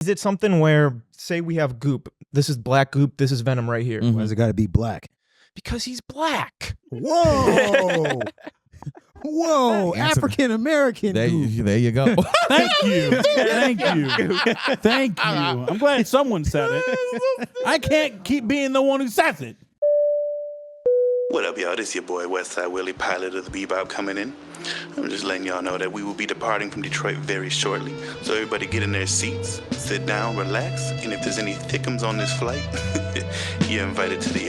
Is it something where, say we have goop, this is black goop, this is venom right here? Why does it got to be black? Because he's black. Whoa. Whoa, African American. There you go. Thank you. Thank you. I'm glad someone said it. I can't keep being the one who says it. What up, y'all? This your boy Westside Willie, pilot of the Bebop, coming in. I'm just letting y'all know that we will be departing from Detroit very shortly. So everybody get in their seats, sit down, relax, and if there's any thickums on this flight, you're invited to the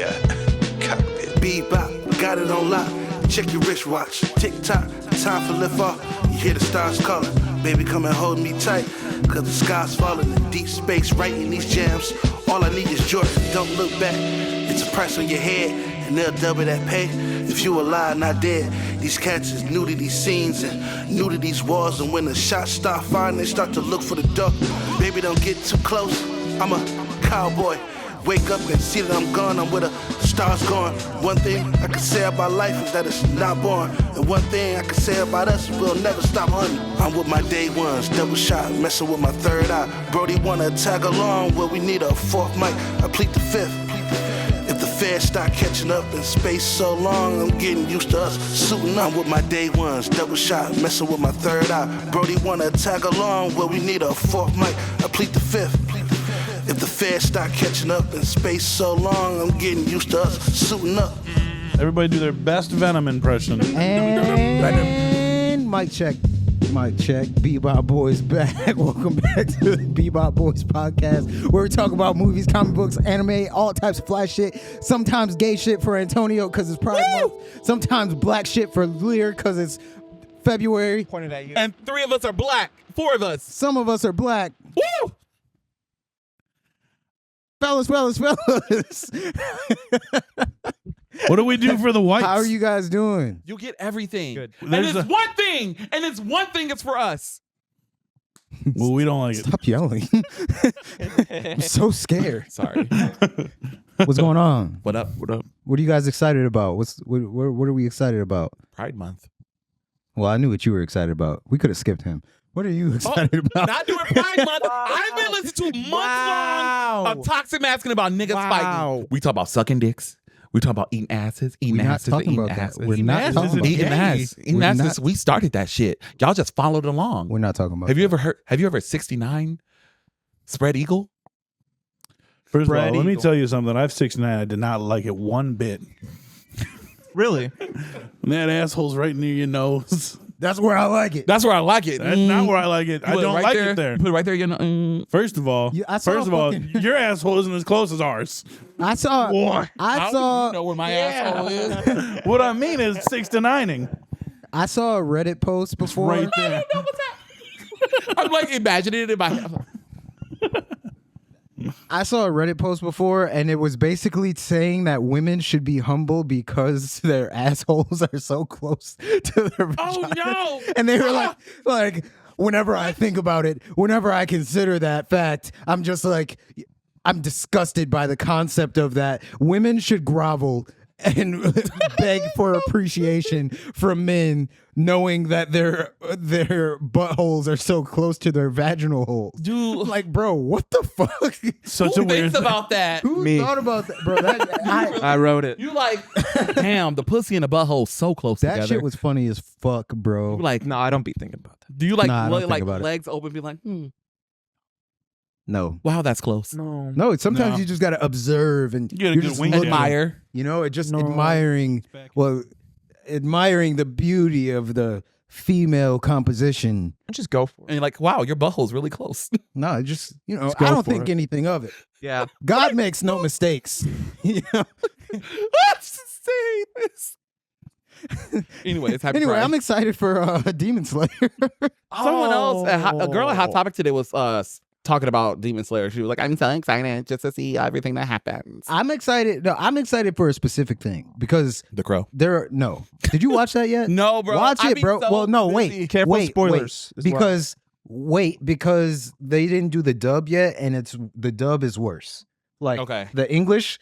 cockpit. Bebop, got it on lock. Check your wristwatch. Tick-tock, time for lift off. You hear the stars calling. Baby, come and hold me tight. Cause the sky's falling in deep space, right in these jams. All I need is Jordan, don't look back. It's a price on your head, and they'll double that pay. If you alive, not dead. These cats is new to these scenes and new to these walls. And when the shots start firing, they start to look for the door. Baby, don't get too close. I'm a cowboy. Wake up and see that I'm gone, I'm where the stars going. One thing I can say about life is that it's not born. And one thing I can say about us, we'll never stop hunting. I'm with my day ones, double shot, messing with my third eye. Brody wanna tag along, well we need a fourth mic, I plead the fifth. If the feds start catching up in space so long, I'm getting used to us suiting up with my day ones, double shot, messing with my third eye. Brody wanna tag along, well we need a fourth mic, I plead the fifth. If the feds start catching up in space so long, I'm getting used to us suiting up. Everybody do their best Venom impression. And mic check. Mic check. Bebop Boys back. Welcome back to the Bebop Boys podcast, where we talk about movies, comic books, anime, all types of fly shit. Sometimes gay shit for Antonio because it's Pride Month. Sometimes black shit for Lear because it's February. Pointed at you. And 3 of us are black. 4 of us. Some of us are black. Woo! Fellas. What do we do for the whites? How are you guys doing? You get everything. Good. And it's one thing. And it's one thing. It's for us. Well, we don't like it. Stop yelling. I'm so scared. Sorry. What's going on? What up? What up? What are you guys excited about? What are we excited about? Pride Month. Well, I knew what you were excited about. We could have skipped him. What are you excited about? Not doing Pride Month. I've been listening to months long of toxic masculine about niggas fighting. We talk about sucking dicks. We talk about eating asses. We're not talking about that. We're not talking about eating ass. Eating We're asses. not- We started that shit. Y'all just followed along. We're not talking about Have you ever heard? Have you ever 69 spread eagle? First of all, Spread let me eagle. tell you something. I've 69. I did not like it one bit. Really? And that asshole's right near your nose. That's where I like it. That's where I like it. That's not where I like it. I Put don't right like there. it there. Put it right there. You know, First of all, Yeah, I saw your asshole isn't as close as ours. I saw. Boy. I saw. You know where my asshole is. What I mean is 69ing. I saw a Reddit post before. Right there. I'm like imagining it in my head. I saw a Reddit post before, and it was basically saying that women should be humble because their assholes are so close to their vagina. Oh no! And they were like, whenever I think about it, whenever I consider that fact, I'm just like, I'm disgusted by the concept of that. Women should grovel and beg for appreciation from men, knowing that their buttholes are so close to their vaginal holes. Dude, Like, bro, what the fuck? Such who a weird thinks thing. about that? Who Me. thought about that, bro? I wrote it. You like, damn, the pussy and the butthole so close That together. shit was funny as fuck, bro. You like, No, I don't be thinking about that. do you like, Nah, I don't think like about it. legs open, be like, No. wow, that's close. No. Sometimes No. you just gotta observe and You get a you're good just wing looking, Admire. you know, just No. admiring the beauty of the female composition. Just go for And it. you're like, wow, your butthole's really close. No, just, you know, go I don't for think it. anything of it. Yeah. God makes no mistakes. You know? Say this. Anyways, happy Anyway, Pride. I'm excited for Demon Slayer. Someone else, a girl at Hot Topic today was talking about Demon Slayer. She was like, I'm so excited just to see everything that happens. I'm excited. No, I'm excited for a specific thing because The Crow. no. Did you watch that yet? No, bro. Watch I it, be bro. so Well, no, busy. wait. Careful wait, spoilers as Wait, because they didn't do the dub yet, and the dub is worse. Like Okay. the English,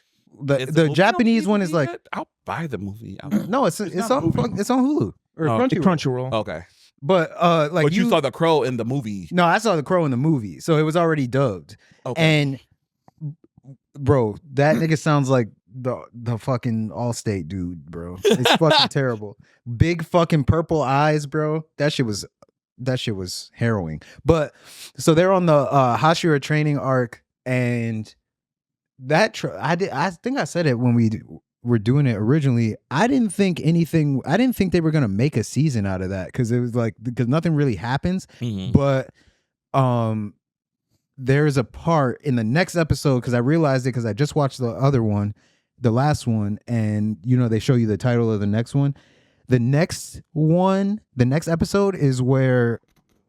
Is the movie Japanese on one is DVD like yet? I'll buy the movie. no, it's on Hulu or Oh, Crunchyroll. Crunchyroll. Okay. But like But you saw the Crow in the movie. No, I saw the Crow in the movie, so it was already dubbed. Okay. And bro, that nigga sounds like the fucking Allstate dude, bro. It's fucking terrible. Big fucking purple eyes, bro. That shit was harrowing. But so they're on the Hashira training arc, and that I think I said it when we were doing it originally. I didn't think they were gonna make a season out of that because it was like because nothing really happens. Mhm. But there's a part in the next episode because I realized it because I just watched the other one, the last one, and they show you the title of the next one. The next episode is where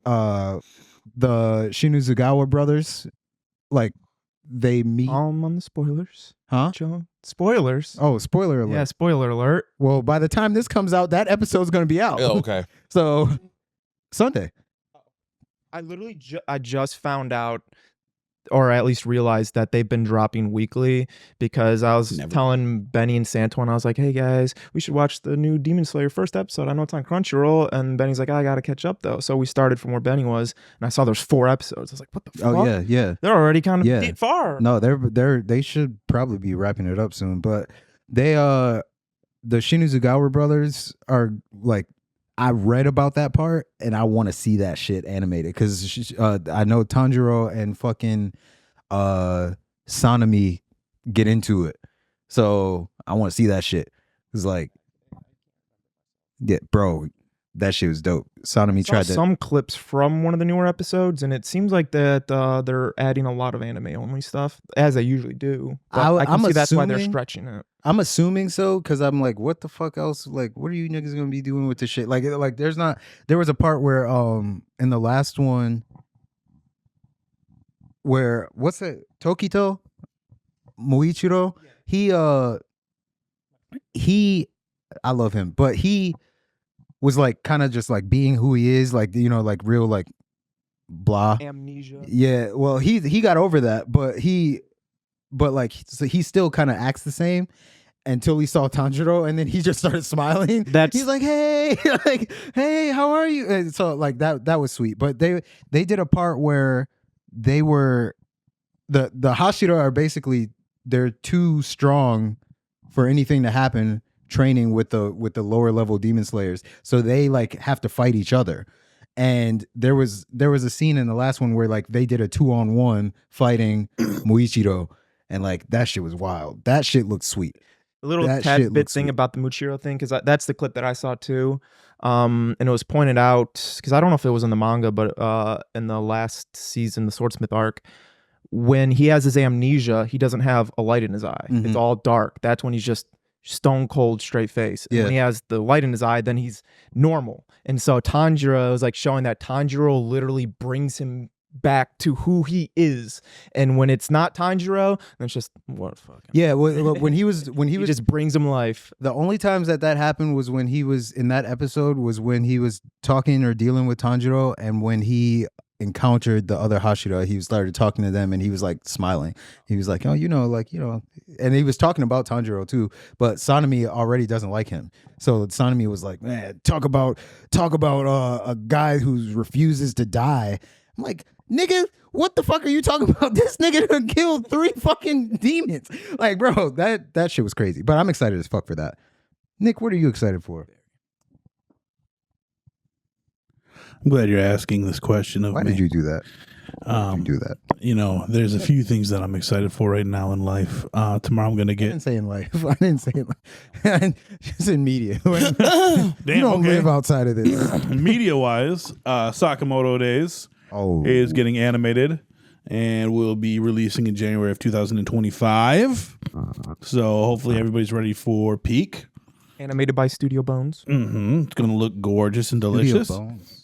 the Shinizugawa brothers, like, they meet. On the spoilers. Huh? Joe? Spoilers. Oh, spoiler alert. Yeah, spoiler alert. Well, by the time this comes out, that episode's going to be out. Oh, okay. So, Sunday. I literally I just found out, or at least realized that they've been dropping weekly because I was telling Benny and Santuan, I was like, hey guys, we should watch the new Demon Slayer first episode. I know it's on Crunchyroll. And Benny's like, I got to catch up though. So we started from where Benny was and I saw there's 4 episodes. I was like, what the fuck? Oh, yeah. They're already kind of far. No, they should probably be wrapping it up soon. But the Shinizugawa brothers are like, I read about that part and I want to see that shit animated because I know Tanjiro and fucking Sanemi get into it, so I want to see that shit. It's like, bro, that shit was dope. Sanemi tried to some clips from one of the newer episodes, and it seems like that they're adding a lot of anime only stuff as they usually do. But I can see that's why they're stretching it. I'm assuming so because I'm like, what the fuck else? Like, what are you niggas gonna be doing with this shit? Like there was a part where in the last one where what's it? Tokito Moichiro. He I love him, but he was like kind of just like being who he is, like like real like blah amnesia. Yeah, well he got over that, but like so he still kind of acts the same until he saw Tanjiro, and then he just started smiling. He's like, hey, like, hey, how are you? And so like that was sweet. But they did a part where they were the Hashira are basically they're too strong for anything to happen training with the lower level demon slayers, so they like have to fight each other. And there was a scene in the last one where like they did a 2-on-1 fighting Moichiro, and like that shit was wild. That shit looked sweet. A little tad bit thing about the Muchiro thing, because that's the clip that I saw too. And it was pointed out, because I don't know if it was in the manga, but in the last season, the Swordsmith arc, when he has his amnesia, he doesn't have a light in his eye. Mm-hmm. It's all dark. That's when he's just stone cold straight face. And when he has the light in his eye, then he's normal. And so Tanjiro was like showing that Tanjiro literally brings him back to who he is, and when it's not Tanjiro, then it's just what fuck. Yeah, when he just brings him life. The only times that happened was when he was in that episode was when he was talking or dealing with Tanjiro, and when he encountered the other Hashira, he started talking to them, and he was like smiling. He was like, oh, and he was talking about Tanjiro too, but Sanemi already doesn't like him. So Sanemi was like, man, talk about a guy who refuses to die. I'm like, nigga, what the fuck are you talking about? This nigga done killed 3 fucking demons. Like, bro, that shit was crazy. But I'm excited as fuck for that. Nick, what are you excited for? I'm glad you're asking this question of me. Why did you do that? There's a few things that I'm excited for right now in life. Tomorrow I'm gonna get. I didn't say in life. Just in media. You don't live outside of this. Media wise, Sakamoto Days is getting animated and will be releasing in January of 2025. So hopefully everybody's ready for peak. Animated by Studio Bones. Mm-hmm. It's gonna look gorgeous and delicious.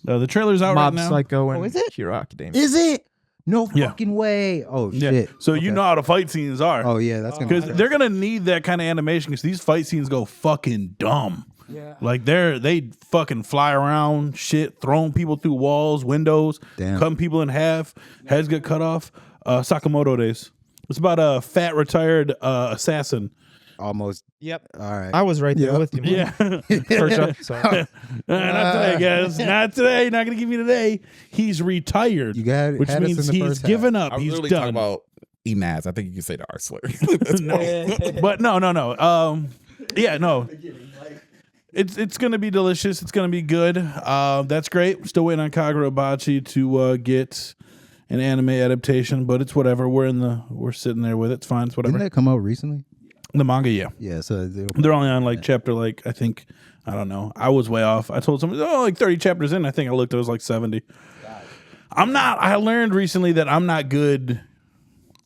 The trailer's out Mob right now. Psycho and is it? Hero Academia. Is it? No fucking way. Oh shit. So you know how the fight scenes are. Oh yeah, that's gonna because they're gonna need that kind of animation because these fight scenes go fucking dumb. Yeah. Like they fucking fly around, shit, throwing people through walls, windows, cutting people in half, heads get cut off. Sakamoto Days. It's about a fat retired assassin almost. Yep. All right. I was right there Yep. with you. Man. Yeah. For sure. So, Not today, guys. Not today. Not gonna give me today. He's retired. You got which had us means in the he's first given half. up. I was He's literally done. talking about EMAS. I think you can say the R slur. That's No. But no. Yeah, no. It's gonna be delicious. It's gonna be good. That's great. Still waiting on Kagurabachi to get an anime adaptation, but it's whatever. We're sitting there with it. It's fine. It's whatever. Didn't that come out recently? The manga, yeah. Yeah. So They're only on like chapter I think, I don't know. I was way off. I told somebody, like 30 chapters in. I think I looked, it was like 70. I learned recently that I'm not good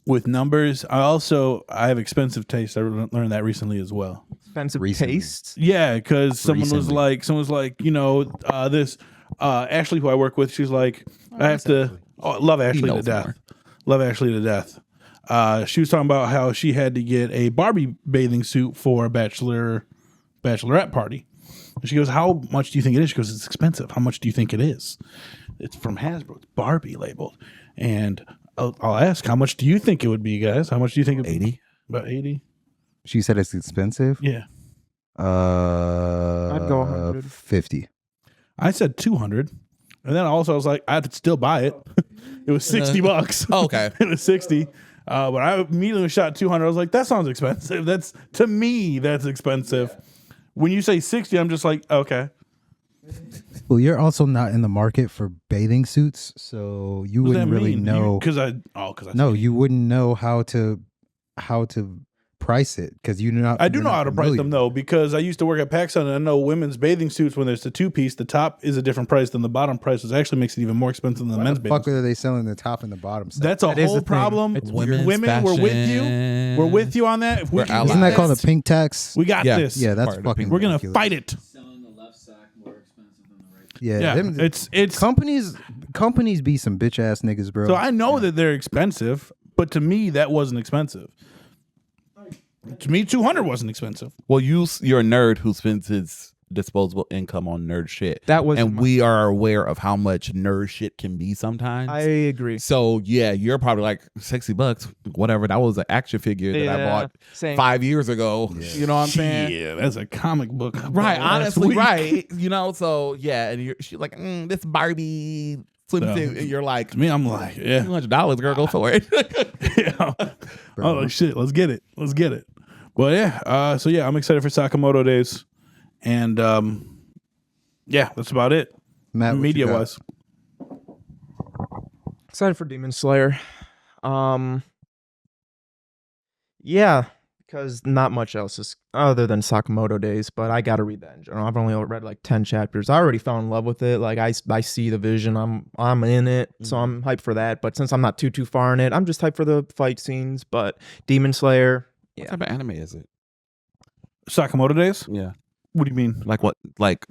with numbers. I have expensive taste. I learned that recently as well. expensive Recently. tastes. Yeah, because someone was like, this Ashley, who I work with, she's like, I have to love Ashley to knows death. more. Love Ashley to death. She was talking about how she had to get a Barbie bathing suit for a bachelorette party. And she goes, how much do you think it is? She goes, it's expensive. How much do you think it is? It's from Hasbro. It's Barbie labeled. And I'll ask, how much do you think it would be, guys? How much do you think it would be? 80. About 80? She said it's expensive. Yeah. I'd go 100. 50. I said 200. And then also I was like, I'd still buy it. It was $60. Oh, okay. It was 60. But I immediately shot 200. I was like, that sounds expensive. To me, that's expensive. When you say 60, I'm just like, okay. Well, you're also not in the market for bathing suits, so you What does wouldn't that really mean? know. No, You wouldn't know how to price it because you know. I do know how to price them though, because I used to work at PacSun and I know women's bathing suits, when there's the 2-piece, the top is a different price than the bottom price, which actually makes it even more expensive than the men's bathing Fuck suit. are they selling the top and the bottom? Set? That's a That is whole the thing. problem. It's Women's Women, we're with you. fashion. We're with you on that. If we We're can allies. get Isn't that called a this, pink tax? we got Yeah. this. Yeah, that's Part of the fucking. pink. We're gonna ridiculous. fight it. Selling the left sack more expensive than the right. Yeah, Yeah, them- it's companies be some bitch ass niggas, bro. so I know that they're expensive, but to me that wasn't expensive. To me, 200 wasn't expensive. Well, you're a nerd who spends his disposable income on nerd shit. That was and my- we are aware of how much nerd shit can be sometimes. I agree. So yeah, you're probably like $60, whatever. That was an action figure that I bought same. 5 years ago. You know what I'm saying? Yeah, that's a comic book. I bought Right, last honestly, week. right. So yeah, and she's like, this Barbie swimsuit, and you're like, To me, I'm like, yeah. $200, girl, go for it. Yeah. Oh like, shit, let's get it. But yeah, so yeah, I'm excited for Sakamoto Days, and yeah, that's about it. Matt, what you Media got? wise, Excited for Demon Slayer. Yeah, because not much else is other than Sakamoto Days, but I gotta read that in general. I've only read like 10 chapters. I already fell in love with it. Like I see the vision. I'm in it, so I'm hyped for that. But since I'm not too far in it, I'm just hyped for the fight scenes. But Demon Slayer, What type of anime is it? Sakamoto Days. Yeah. What do you mean? Like what? Like,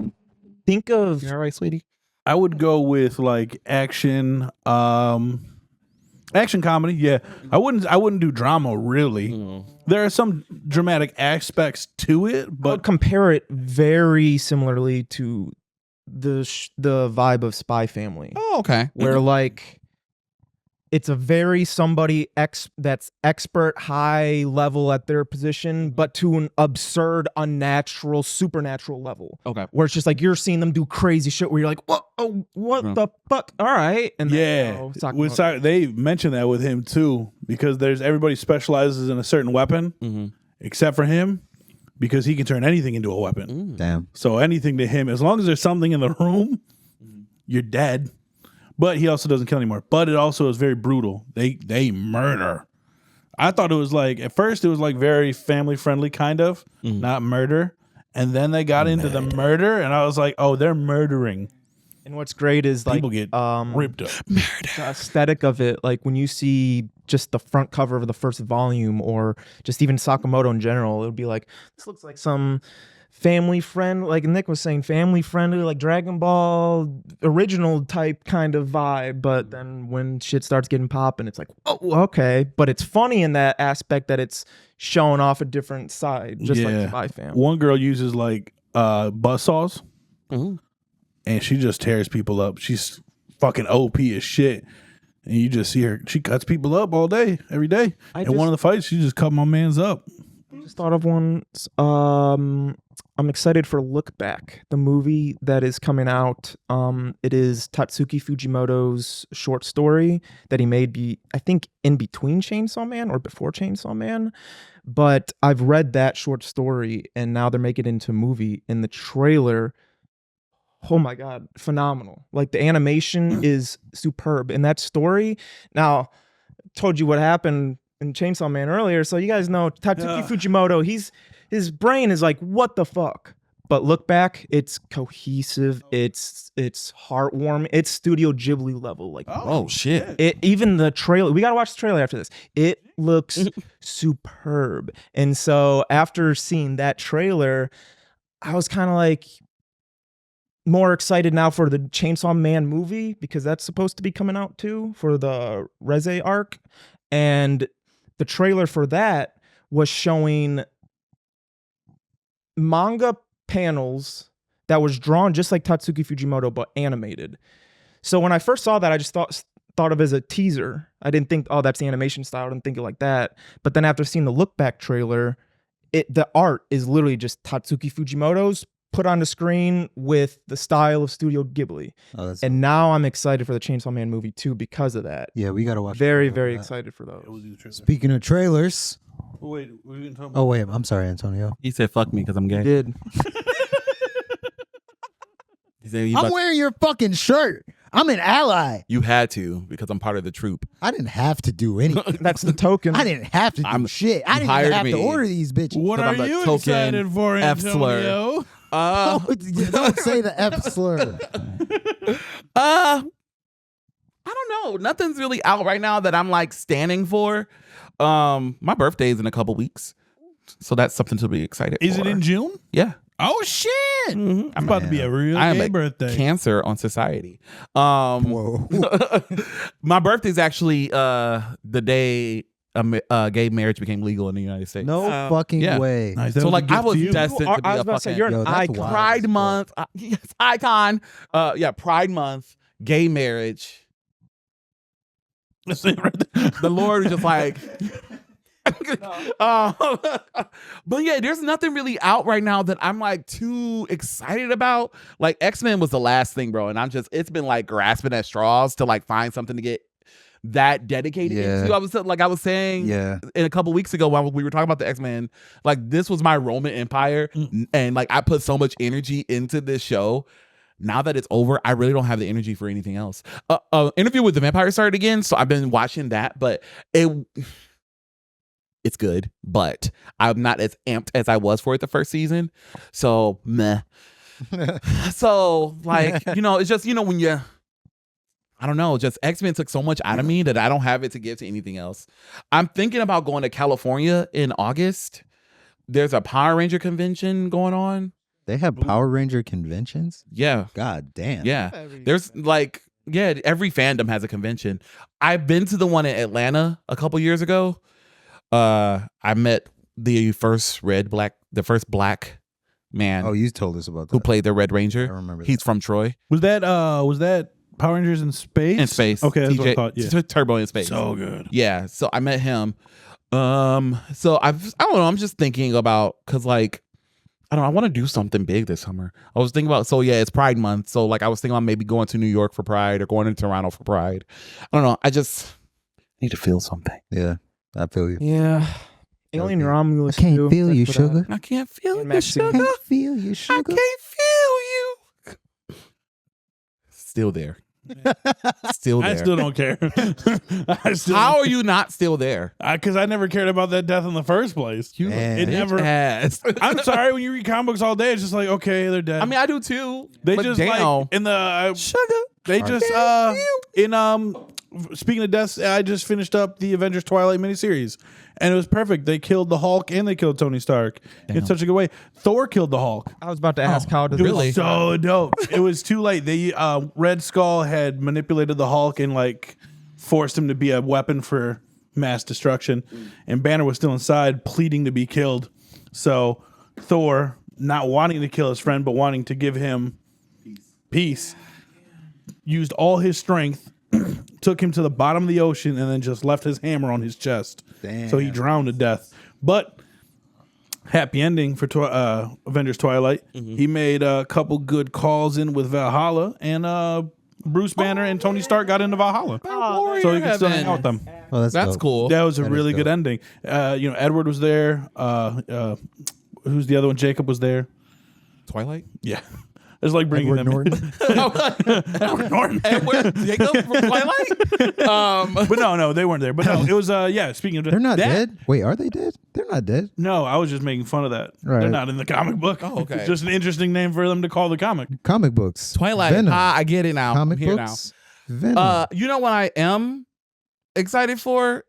think of you all right, sweetie? I would go with like action comedy. Yeah, I wouldn't do drama really. There are some dramatic aspects to it, I would but compare it very similarly to the vibe of Spy Family, Oh, okay. where like it's a very that's expert, high level at their position, but to an absurd, unnatural, supernatural level. Okay. Where it's just like you're seeing them do crazy shit where you're like, what the fuck? All right. And yeah, then, Sakamoto. they mentioned that with him too, because everybody specializes in a certain weapon except for him, because he can turn anything into a weapon. Damn. So anything to him, as long as there's something in the room, you're dead. But he also doesn't kill anymore. But it also is very brutal. They murder. I thought it was like, at first it was like very family friendly kind of, not murder. And then they got into the murder, and I was like, oh, they're murdering. And what's great is like People get ripped up. the aesthetic of it, like when you see just the front cover of the first volume, or just even Sakamoto in general, it would be like, this looks like some family friend, like Nick was saying, family friendly, like Dragon Ball original type kind of vibe. But then when shit starts getting popping, it's like, oh, okay. But it's funny in that aspect that it's showing off a different side, just like Spy Family. One girl uses like buzzsaws, and she just tears people up. She's fucking OP as shit. And you just see her, she cuts people up all day, every day. And one of the fights, she just cut my man's up. just thought of one. I'm excited for Look Back, the movie that is coming out. It is Tatsuki Fujimoto's short story that he made, I think, in between Chainsaw Man or before Chainsaw Man. But I've read that short story, and now they're making it into a movie. In the trailer, oh my God, phenomenal. Like, the animation is superb in that story. Now, told you what happened in Chainsaw Man earlier, so you guys know Tatsuki Fujimoto, his brain is like, what the fuck? But Look Back, it's cohesive, it's heartwarming, it's Studio Ghibli level. Like, Oh shit. Even the trailer, we gotta watch the trailer after this. It looks superb. And so after seeing that trailer, I was kind of like more excited now for the Chainsaw Man movie, because that's supposed to be coming out too for the Reze arc. And the trailer for that was showing manga panels that was drawn just like Tatsuki Fujimoto, but animated. So when I first saw that, I just thought of it as a teaser. I didn't think, oh, that's the animation style. I didn't think it like that. But then after seeing the Look Back trailer, the art is literally just Tatsuki Fujimoto's put on the screen with the style of Studio Ghibli. And now I'm excited for the Chainsaw Man movie too because of that. Yeah, we gotta watch. Very excited for those. Speaking of trailers. Wait, we're gonna talk about. Oh wait, I'm sorry, Antonio. He said fuck me because I'm gay. You did. He said, I'm wearing your fucking shirt. I'm an ally. you had to because I'm part of the troop. I didn't have to do anything. That's the token. I didn't have to do shit. I didn't hired even have me. to order these bitches. What are I'm the you token excited for, F slur. Antonio? Don't say the F slur. I don't know. Nothing's really out right now that I'm like standing for. My birthday is in a couple weeks, so that's something to be excited for. Is it in June? Yeah. Oh shit! Mhm. It's about to be a real I am gay a birthday. cancer on society. Whoa. My birthday is actually the day gay marriage became legal in the United States. No fucking yeah. way. Nice. That So was a like I gift was to you. destined to be I was a about to say, fucking you're an Yo, that's icon. wild. Pride Month. Yes, icon. Yeah, Pride Month, gay marriage. That's it right there. The Lord was just like. But yeah, there's nothing really out right now that I'm like too excited about. Like X-Men was the last thing, bro, and it's been like grasping at straws to like find something to get that dedicated into. I was saying in a couple weeks ago while we were talking about the X-Men, like this was my Roman Empire, and like I put so much energy into this show. Now that it's over, I really don't have the energy for anything else. Interview with the Vampire started again, so I've been watching that, but it's good, but I'm not as amped as I was for it the first season. So, meh. So, like, it's just, when I don't know, just X-Men took so much out of me that I don't have it to give to anything else. I'm thinking about going to California in August. There's a Power Ranger convention going on. They have Power Ranger conventions? Yeah. God damn. Yeah. There's like, every fandom has a convention. I've been to the one in Atlanta a couple years ago. I met the first black man. Oh, you told us about that. Who played the Red Ranger. I remember He's that. from Troy. Was that Power Rangers in space? In space. Okay, that's what I thought. Yeah. Turbo in space. So good. Yeah. So I met him. So I don't know. I'm just thinking about, cause like, I don't know, I want to do something big this summer. I was thinking about, it's Pride Month. So like I was thinking about maybe going to New York for Pride or going to Toronto for Pride. I don't know. I just need to feel something. Yeah, I feel you. Yeah. Alien Romulus. I can't too. feel you, That's what sugar. I can't feel And you, Maxine. sugar. Can't feel you, sugar. I can't feel you. Still there. Still there. I still don't care. How are you not still there? Because I never cared about that death in the first place. Man. It never. Ass. I'm sorry. When you read comic books all day, it's just like, okay, they're dead. I mean, I do too. They but just damn. like in the sugar. They just speaking of deaths, I just finished up the Avengers Twilight miniseries, and it was perfect. They killed the Hulk and they killed Tony Stark in such a good way. Thor killed the Hulk. I was about to ask how does It Really? was so dope. It was too late. They Red Skull had manipulated the Hulk and like forced him to be a weapon for mass destruction, and Banner was still inside, pleading to be killed. So Thor, not wanting to kill his friend but wanting to give him peace, used all his strength, took him to the bottom of the ocean, and then just left his hammer on his chest. Damn. So he drowned to death. But happy ending for Avengers Twilight. He made a couple good calls in with Valhalla, and Bruce Banner and Tony Stark got into Valhalla, so he could still hang out with them. Oh, That's dope. cool. That was a That is really good dope. ending. Edward was there. Who's the other one? Jacob was there. Twilight. Yeah. It's like bringing Edward them Norton. Edward Norton. Edward Jacob from Twilight. But no, they weren't there. But no, it was speaking of They're not that, dead. Wait, are they dead? They're not dead. No, I was just making fun of that. Right. They're not in the comic book. Oh, okay. It's just an interesting name for them to call the comic. Comic books. Twilight. Venom. I get it now. Comic I'm here books. Venom. now. You know what I am excited for?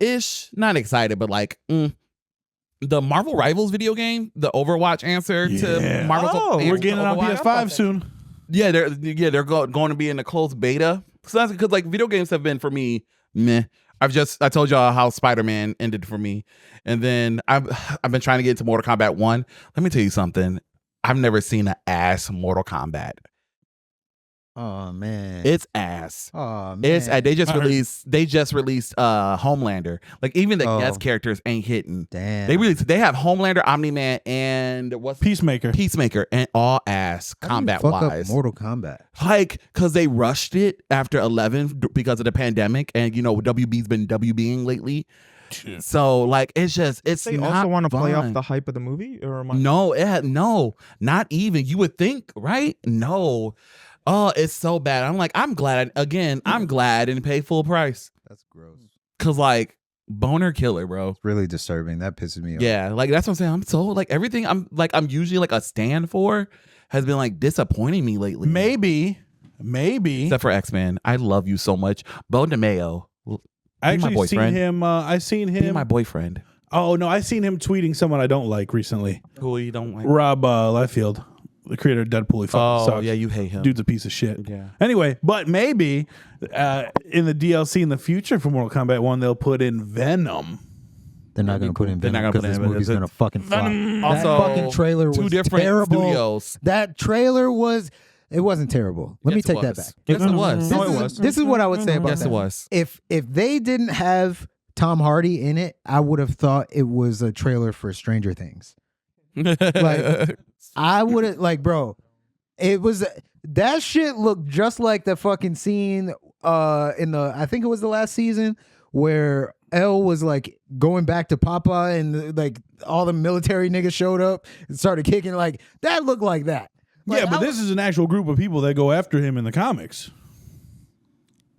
Not excited, but like the Marvel Rivals video game, the Overwatch answer Yeah. to Marvel. We're getting it on PS5 soon. Yeah, they're going to be in the closed beta. So that's because like video games have been for me meh. I told y'all how Spider-Man ended for me, and then I've been trying to get into Mortal Kombat 1. Let me tell you something. I've never seen an ass Mortal Kombat. Oh man. It's ass. Oh man. It's they just released Homelander. Like even the Oh. guest characters ain't hitting. Damn. They have Homelander, Omni-Man, and what's Peacemaker. and all ass How do you combat fuck up wise. Mortal Kombat. Like, cause they rushed it after 11 because of the pandemic, and WB's been WBing lately. So like, it's They not also want to play off fun. the hype of the movie, or am I? No, not even. You would think, right? No. Oh, it's so bad. I'm like, I'm glad I didn't pay full price. That's gross. Cause like, boner killer, bro. Really disturbing. That pisses me off. Yeah, like that's what I'm saying. I'm so like everything I'm usually like a stand for has been like disappointing me lately. Maybe. Except for X-Men. I love you so much. Bo DeMayo. I my actually seen boyfriend. him. I seen Be him. my boyfriend. Oh no, I seen him tweeting someone I don't like recently. Who you don't like? Rob Liefeld, the creator of Deadpool. He fucking sucks. yeah, you hate him. Dude's a piece of shit. Yeah. Anyway, but maybe in the DLC in the future for Mortal Kombat 1, they'll put in Venom. They're not going to put in They're not Venom gonna because put this in movie's Venom. going to fucking flop. Venom. That Also, fucking trailer was two different terrible. studios. That trailer was. It wasn't terrible. Let me Yes, it take that was. back. Yes, it was. No, it was. This is what I would say about Yes, that. it was. If they didn't have Tom Hardy in it, I would have thought it was a trailer for Stranger Things. Like, I would have bro. It was that shit looked just like the fucking scene in the I think it was the last season where Elle was like going back to Papa and like all the military niggas showed up and started kicking like that looked like that. Like, Yeah, but this is an actual group of people that go after him in the comics.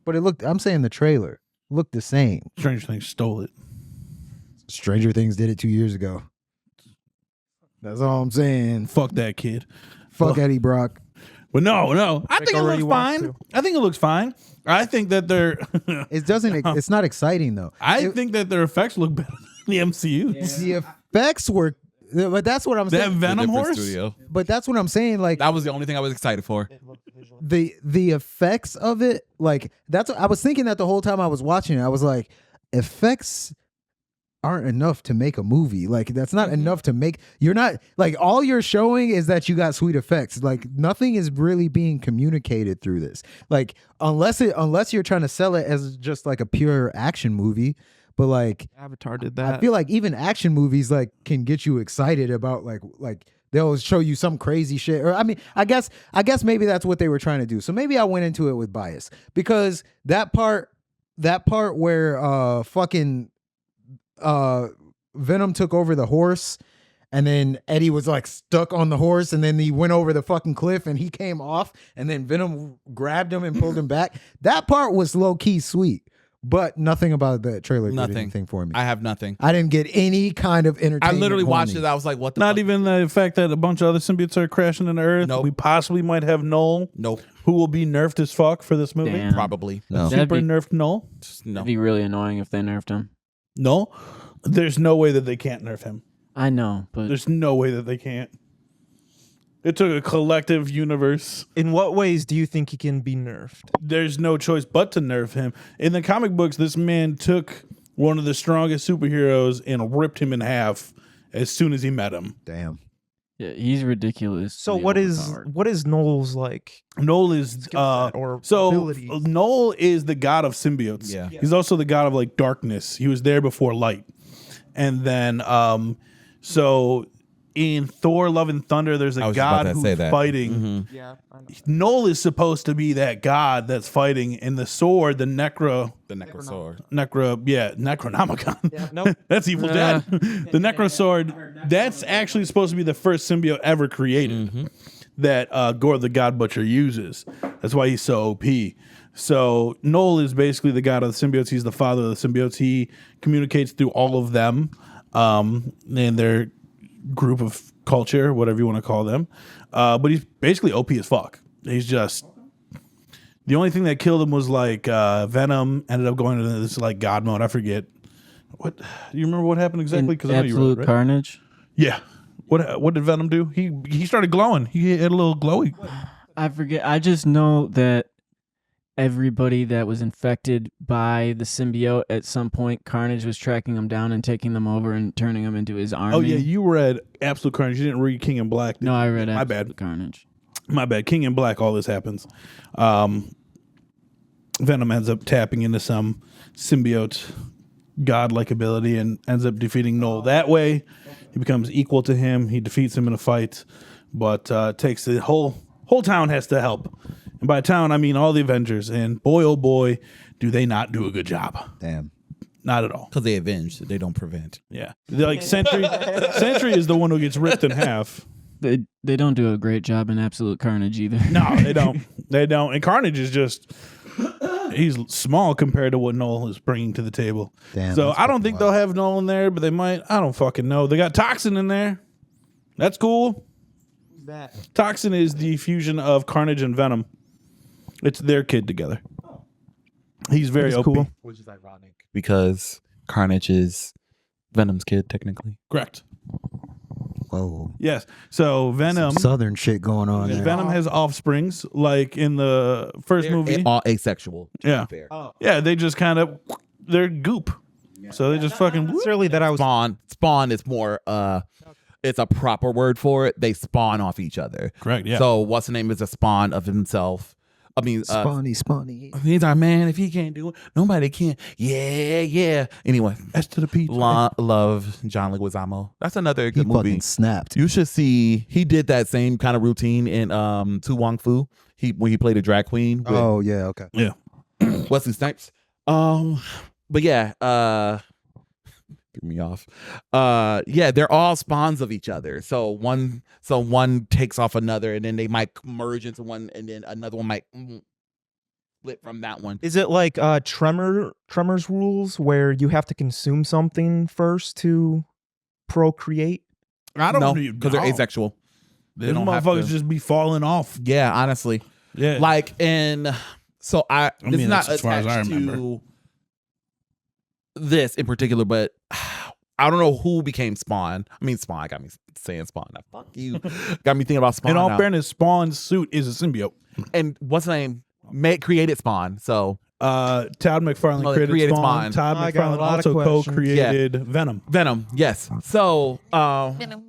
But it looked I'm saying the trailer looked the same. Stranger Things stole it. Stranger Things did it 2 years ago. That's all I'm saying. Fuck that kid. Fuck Eddie Brock. But no. I think it already looks wants fine. to. I think it looks fine. I think that their It doesn't it's not exciting though. I think that their effects look better than the MCU. The effects were but that's what I'm That saying. Venom Different horse? studio. But that's what I'm saying. Like That was the only thing I was excited for. the effects of it, like that's what I was thinking that the whole time I was watching it. I was like, effects aren't enough to make a movie. Like that's not enough to make you're not like all you're showing is that you got sweet effects. Like nothing is really being communicated through this. Like unless you're trying to sell it as just like a pure action movie. But like Avatar did that. I feel like even action movies like can get you excited about like they'll show you some crazy shit. Or I mean, I guess maybe that's what they were trying to do. So maybe I went into it with bias because that part where Venom took over the horse and then Eddie was like stuck on the horse and then he went over the fucking cliff and he came off and then Venom grabbed him and pulled him back. That part was low key sweet. But nothing about the trailer did anything for me. I have nothing. I didn't get any kind of entertainment. I literally watched horny. it. I was like, what the Not fuck? even the fact that a bunch of other symbiotes are crashing into Earth. Nope. We possibly might have Null, Nope. who will be nerfed as fuck for this movie. Damn. Probably. No. That'd Super be- nerfed Null. No. It'd be really annoying if they nerfed him. No. There's no way that they can't nerf him. I know, but There's no way that they can't. It took a collective universe. In what ways do you think he can be nerfed? There's no choice but to nerf him. In the comic books, this man took one of the strongest superheroes and ripped him in half as soon as he met him. Damn. yeah, he's ridiculous. So what is Noel's like? Noel is set or so abilities? Noel is the god of symbiotes. Yeah. He's also the god of like darkness. He was there before light. And then so in Thor: Love and Thunder, there's a god who's fighting. Mm-hmm. Yeah, I know. Null is supposed to be that god that's fighting, and the sword, the Necronomicon. Yeah, nope. That's Evil Dead. The Necro Sword, that's actually supposed to be the first symbiote ever created that Gore the God Butcher uses. That's why he's so OP. So Null is basically the god of the symbiotes. He's the father of the symbiotes. He communicates through all of them and their group of culture, whatever you want to call them. But he's basically OP as fuck. He's just... The only thing that killed him was like Venom ended up going into this like God mode. I forget. What do you remember what happened exactly? Because I know you Absolute read it, right? Carnage. Yeah. What did Venom do? He started glowing. He had a little glowy. I forget. I just know that everybody that was infected by the symbiote at some point, Carnage was tracking them down and taking them over and turning them into his army. Oh yeah, you read Absolute Carnage. You didn't read King in Black. No, I read My Absolute bad. Carnage. My bad. King in Black. All this happens. Venom ends up tapping into some symbiote god-like ability and ends up defeating Null that way. He becomes equal to him. He defeats him in a fight, but takes the whole town has to help. And by town, I mean all the Avengers. And boy, oh boy, do they not do a good job. Damn. Not at all. Because they avenge, they don't prevent. Yeah. They're like Sentry. Sentry is the one who gets ripped in half. They don't do a great job in Absolute Carnage either. No, they don't. They don't. And Carnage is just... He's small compared to what Noel is bringing to the table. Damn, so that's I don't fucking think they'll have Noel in there, but they might. I don't fucking know. They got Toxin in there. That's cool. Who's that? Toxin is the fusion of Carnage and Venom. It's their kid together. He's very OP. cool. Which is ironic because Carnage is Venom's kid, technically. Correct. Whoa. Yes. So Venom. Some southern shit going on there. Venom has offsprings, like in the first movie. All asexual. To Yeah. be fair. Yeah, they just kind of they're goop. So they just fucking. Necessarily that I was. Spawn is more. It's a proper word for it. They spawn off each other. Correct. Yeah. So what's the name is a spawn of himself. I mean, Spawny. he's our man. If he can't do it, nobody can. Yeah. Anyway, S to the P. love John Leguizamo. That's another He good movie. fucking snapped. You should see. He did that same kind of routine in Tu Wong Fu. When he played a drag queen. With Oh yeah, okay. Yeah. Wesley Snipes. But yeah, threw me off. Yeah, they're all spawns of each other. So one takes off another, and then they might merge into one, and then another one might split from that one. Is it like Tremors rules where you have to consume something first to procreate? I don't know know because they're asexual. They These don't have motherfuckers to. just be falling off. Yeah, honestly. Yeah. Like, and so this mean, is not that's as far as I attached remember. to this in particular, but I don't know who became Spawn. I mean, Spawn got me saying Spawn. Now, fuck you. Got me thinking about Spawn. In all now. fairness, Spawn's suit is a symbiote. And what's the name? Created Spawn. So Todd McFarlane Oh, they created created Spawn. Spawn. Todd I got a McFarlane lot of also questions. co-created Venom. Venom, yes. So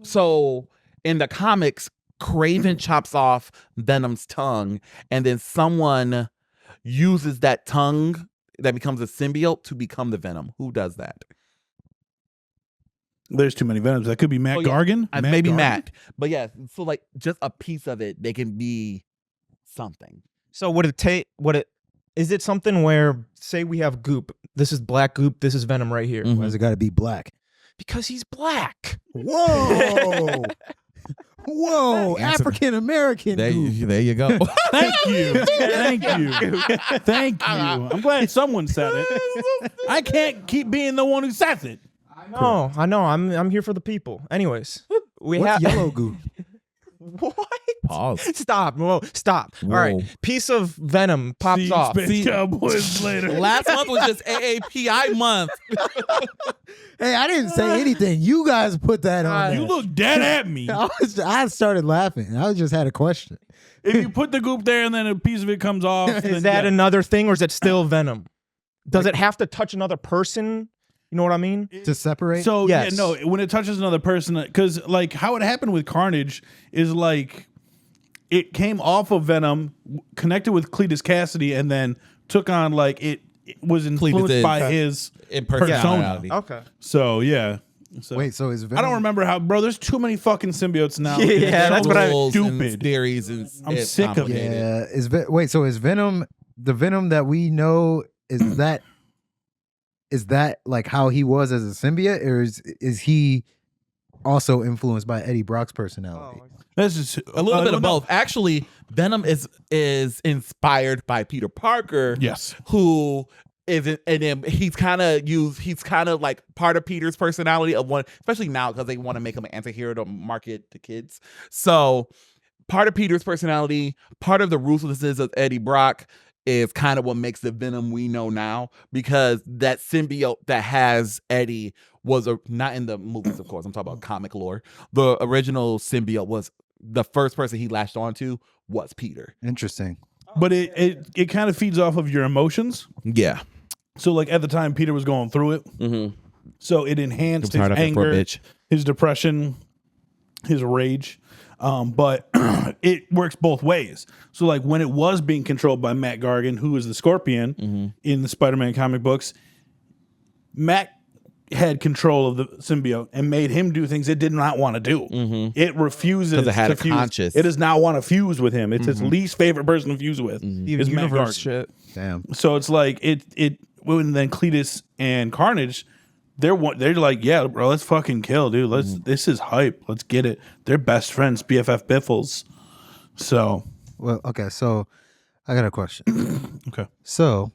so in the comics, Kraven chops off Venom's tongue, and then someone uses that tongue that becomes a symbiote to become the Venom. Who does that? There's too many Venoms. That could be Matt Oh, yeah. Gargan. Maybe Gargan? Matt. But yeah, so like just a piece of it, they can be something. So is it something where, say we have Goop, this is black Goop, this is Venom right here, Mhm. Why does it got to be black? because he's black. Whoa. Whoa, Answer- African American. There you go. Thank you. Thank you. Thank you. I'm glad someone said it. I can't keep being the one who says it. No, I know. I'm here for the people. Anyways, we What's have yellow goo? What? Pause. Stop. Whoa, stop. All right. Whoa. Piece of Venom pops See you, off. Space Cowboys later. Last month was just AAPI month. Hey, I didn't say anything. You guys put that on. You look dead at me. I started laughing. I just had a question. If you put the goop there and then a piece of it comes off, then Is that yeah. another thing, or is it still Venom? Does it have to touch another person? You know what I mean? To separate? So Yes. yeah, no, when it touches another person, because like how it happened with Carnage is like it came off of Venom, connected with Cletus Cassidy, and then took on like it was influenced is- by his In persona. personality. Okay. So yeah, So, Wait, so is Venom? I don't remember how, bro. There's too many fucking symbiotes now. Yeah, that's what I- Rules and Stupid. theories and I'm it's sick of it. complicated. Yeah, wait, so is Venom the Venom that we know? Is that like how he was as a symbiote, or is he also influenced by Eddie Brock's personality? That's just A little bit of no. both. Actually, Venom is inspired by Peter Parker. Yes. Who isn't, and then he's kind of like part of Peter's personality of one, especially now because they want to make him an anti-hero to market to kids. So part of Peter's personality, part of the ruthlessness of Eddie Brock is kind of what makes the Venom we know now, because that symbiote that has Eddie was not in the movies, of course. I'm talking about comic lore. The original symbiote was the first person he latched onto was Peter. Interesting. But it kind of feeds off of your emotions. Yeah. So like at the time Peter was going through it, Mm-hmm. so it enhanced his anger, his depression, his rage. But it works both ways. So like when it was being controlled by Matt Gargan, who is the Scorpion in the Spider-Man comic books, Matt had control of the symbiote and made him do things it did not want to do. It refuses 'Cause it had to a fuse. conscience. It does not want to fuse with him. It's his least favorite person to fuse with. Even Is Matt universe Gargan. shit. Damn. So it's like it when then Cletus and Carnage, they're like, yeah, bro, let's fucking kill, dude. This is hype. Let's get it. They're best friends, BFF Biffles. So Well, okay, so I got a question. okay. So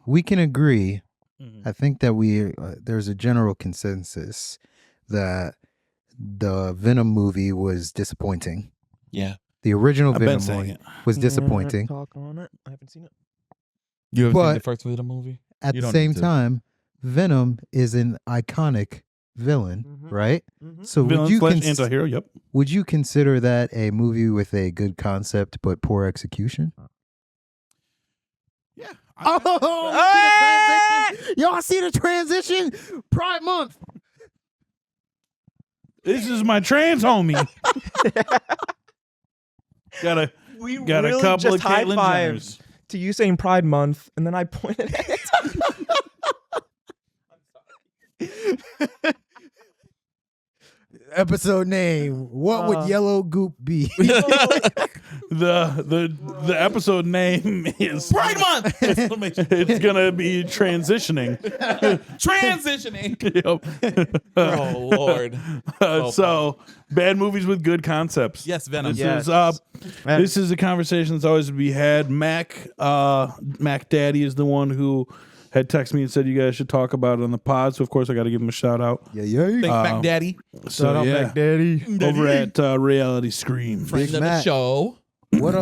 we can agree. I think that there's a general consensus that the Venom movie was disappointing. Yeah. The original I've been Venom saying movie it. was disappointing. Talk on it. I haven't seen it. You ever But- seen the first Venom movie? At You the don't same need to. time, Venom is an iconic villain, right? So Villain / anti-hero, yep. would you consider that a movie with a good concept but poor execution? Yeah. Y'all see the transition? Pride Month. This is my trans homie. got a really couple just of Caitlyn high-fived Jenners. to you saying Pride Month, and then I pointed at it. Episode name. What would Yellow Goop be? The episod name is Pride Month. it's gonna be transitioning. Transitioning. Oh Lord. So bad movies with good concepts. Yes, Venom. This is a conversation that's always to be had. Mac Daddy is the one who had texted me and said you guys should talk about it on the pod. So of course I got to give him a shout out. Yeah. Thanks, Mac Daddy. So Shout out yeah, Mac Daddy. over at Reality Scream. Friend of the Mac. show. What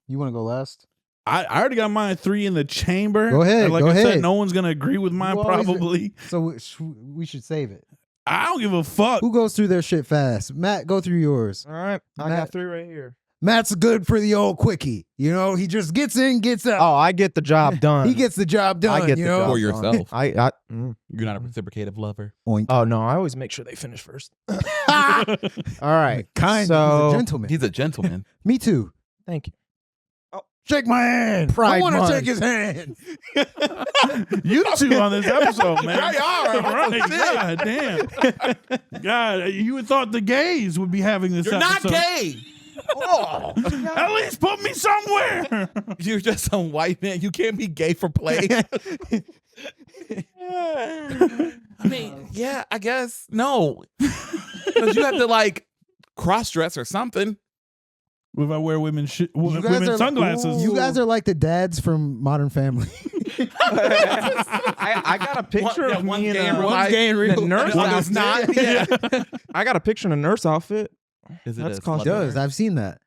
you want to go last? I already got mine 3 in the chamber. Go ahead, And like go I said, ahead. no one's gonna agree with mine You always- probably. So we should save it. I don't give a fuck. Who goes through their shit fast? Matt, go through yours. All right, I Matt- got 3 right here. Matt's good for the old quickie. You know, he just gets in, gets out. Oh, I get the job done. He gets the job done. I get you the know? job For yourself. done. You're not a reciprocative lover. Oink. Oh no, I always make sure they finish first. All right, Kind. So He's a gentleman. He's a gentleman. Me too. thank you. Shake my hand. I Pride want to Month. shake his hand. You two on this episode, man. Yeah, you are. Right. God damn. God, you would thought the gays would be having this You're not episode. gay. At least put me somewhere. You're just some white man. You can't be gay for play. I mean, yeah, I guess no, because you have to like cross dress or something. If I wear women's guys women's are- sunglasses, You guys are like the dads from Modern Family. I got a picture of one's me in gay and a one's gay and the nurse one outfit. is not. Yeah. I got a picture in a nurse outfit. Is it That's a called- slut Does. bar? I've seen that.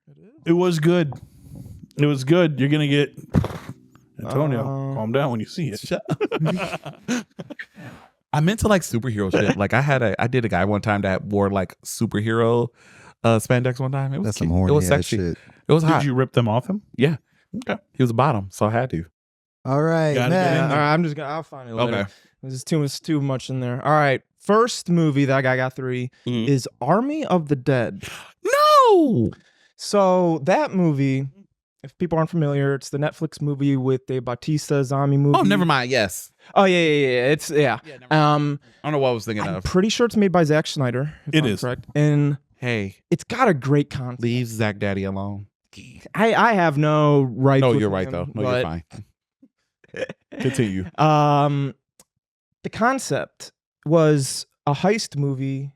it was good. It was good. You're gonna get Antonio. Calm down when you see it. Shut up. I'm into like superhero shit. Like I did a guy one time that wore like superhero spandex one time. It was That's some cute. horny It was ass sexy. shit. It was hot. Did you rip them off him? Yeah. Okay. He was a bottom, so I had to. All right, Gotta Matt. get in All there. right, I'm just gonna. I'll find it later. Okay. There's too much in there. All right, first movie that I got 3 Mhm. is Army of the Dead. No. So that movie If people aren't familiar, it's the Netflix movie with Dave Bautista, zombie movie. Oh, never mind. Yes. Oh yeah. It's Yeah, never mind. I don't know what I was thinking I'm of. pretty sure it's made by Zack Snyder. It is correct, and Hey, it's got a great concept. leave Zach Daddy alone. I have no right. No, with you're right him, though. No, but, you're fine. Continue. The concept was a heist movie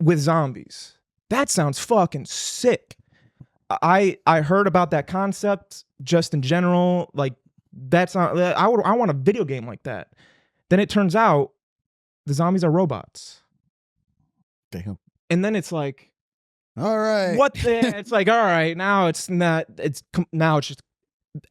with zombies. That sounds fucking sick. I heard about that concept just in general. Like that's not. I want a video game like that. Then it turns out the zombies are robots. Damn. And then it's like, All right. what the? It's like, all right, now it's not. Now it's just.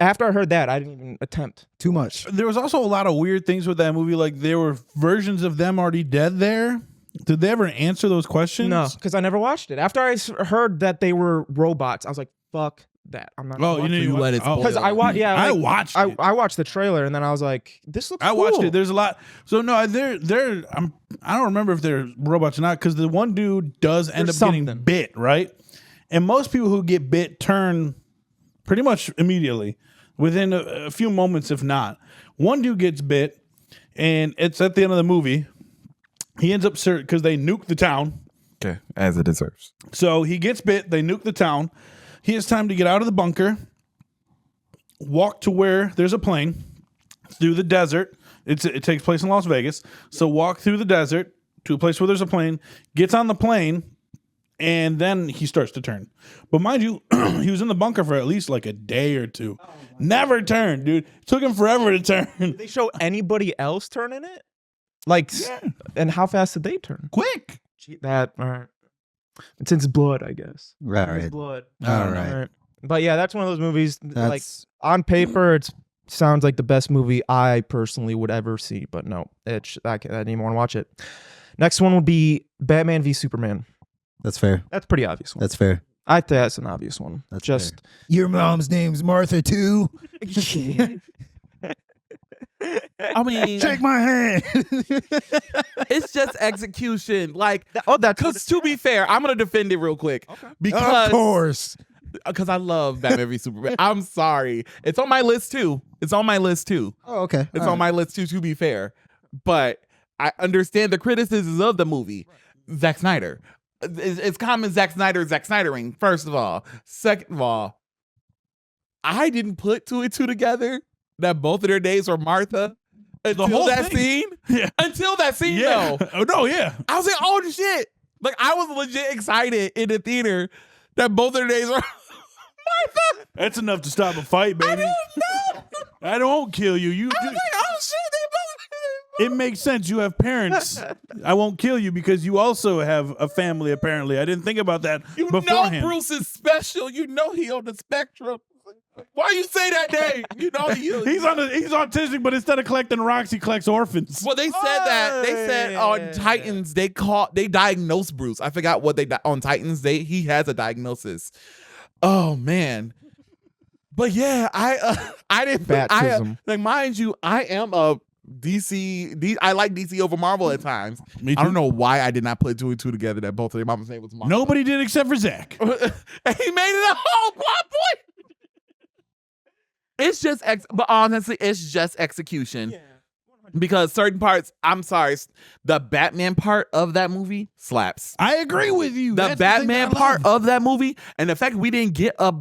After I heard that, I didn't even attempt. Too much. There was also a lot of weird things with that movie. Like there were versions of them already dead there. Did they ever answer those questions? No, because I never watched it. After I heard that they were robots, I was like, fuck that. I'm not. Oh, you didn't You watch- let it oh. Because I watched. Yeah, I like, watched it. I watched the trailer and then I was like, this looks. I watched cool. it. There's a lot. So no, I don't remember if they're robots or not because the one dude does end There's up getting something. bit, right? And most people who get bit turn pretty much immediately, within a few moments, if not. One dude gets bit, and it's at the end of the movie. He ends up because they nuke the town. Okay, as it deserves. So he gets bit. They nuke the town. He has time to get out of the bunker, walk to where there's a plane, through the desert. It takes place in Las Vegas. So walk through the desert to a place where there's a plane, gets on the plane, and then he starts to turn. But mind you, he was in the bunker for at least like a day or two. Never turned, dude. It took him forever to turn. Did they show anybody else turning it? Like, and how fast did they turn? Quick. Gee, that all right. It's in his blood, I guess. Right. His blood. All right. But yeah, that's one of those movies. Like That's on paper, it sounds like the best movie I personally would ever see. But no, I didn't even want to watch it. Next one would be Batman v Superman. that's fair. That's a pretty obvious one. That's fair. I think that's an obvious one. That's just Your mom's name's Martha too. I mean, Shake my hand. it's just execution. Like, that's what because to be fair, I'm gonna defend it real quick Of because course. I love Batman v Superman. I'm sorry, it's on my list too. Oh, okay. It's All on my list too. To be fair, but I understand the criticisms of the movie. Zack Snyder. It's common Zack Snydering. First of all, second of all, I didn't put two and two together that both of their names were Martha until whole that thing. scene. Yeah. Until that scene, Yeah. though. Oh, no, yeah. I was like, oh shit. Like, I was legit excited in the theater that both of their names were Martha. That's enough to stop a fight, baby. I didn't know. I don't kill you. I was like, oh shit, they both. It makes sense. You have parents. I won't kill you because you also have a family, apparently. I didn't think about that You beforehand. know Bruce is special. You know he on the spectrum. Why you say that name? You know He's autistic, but instead of collecting rocks, he collects orphans. Well, they said that. They said on Titans they diagnosed Bruce. I forgot what on Titans he has a diagnosis. Oh man. But yeah, I didn't Baptism. like mind you, I am a DC. I like DC over Marvel at times. Me too. I don't know why I did not put two and two together that both of their mama's name was Marvel. Nobody did except for Zach. And he made it a whole plot point. It's just but honestly, it's just execution. Yeah. Because certain parts, I'm sorry, the Batman part of that movie slaps. I agree with you. The That's Batman thing I part love. of that movie, and the fact we didn't get a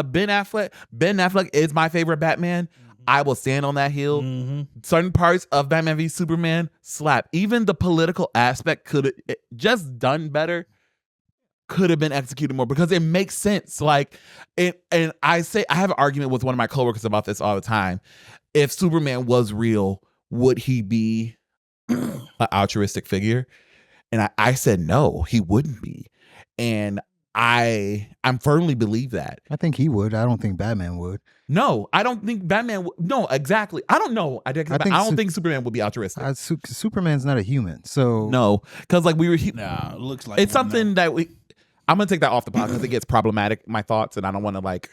Ben Affleck. Ben Affleck is my favorite Batman. I will stand on that hill. Certain parts of Batman v Superman slap. Even the political aspect could just done better. Could have been executed more because it makes sense. Like, and I have an argument with one of my coworkers about this all the time. If Superman was real, would he be an altruistic figure? And I said no, he wouldn't be. And I firmly believe that. I think he would. I don't think Batman would. No, I don't think Batman would. No, exactly. I don't know. I don't think Superman would be altruistic. Superman's not a human, so No, because like we were. Nah, it looks like It's one, something that we. I'm gonna take that off the podcast because it gets problematic. My thoughts, and I don't want to like.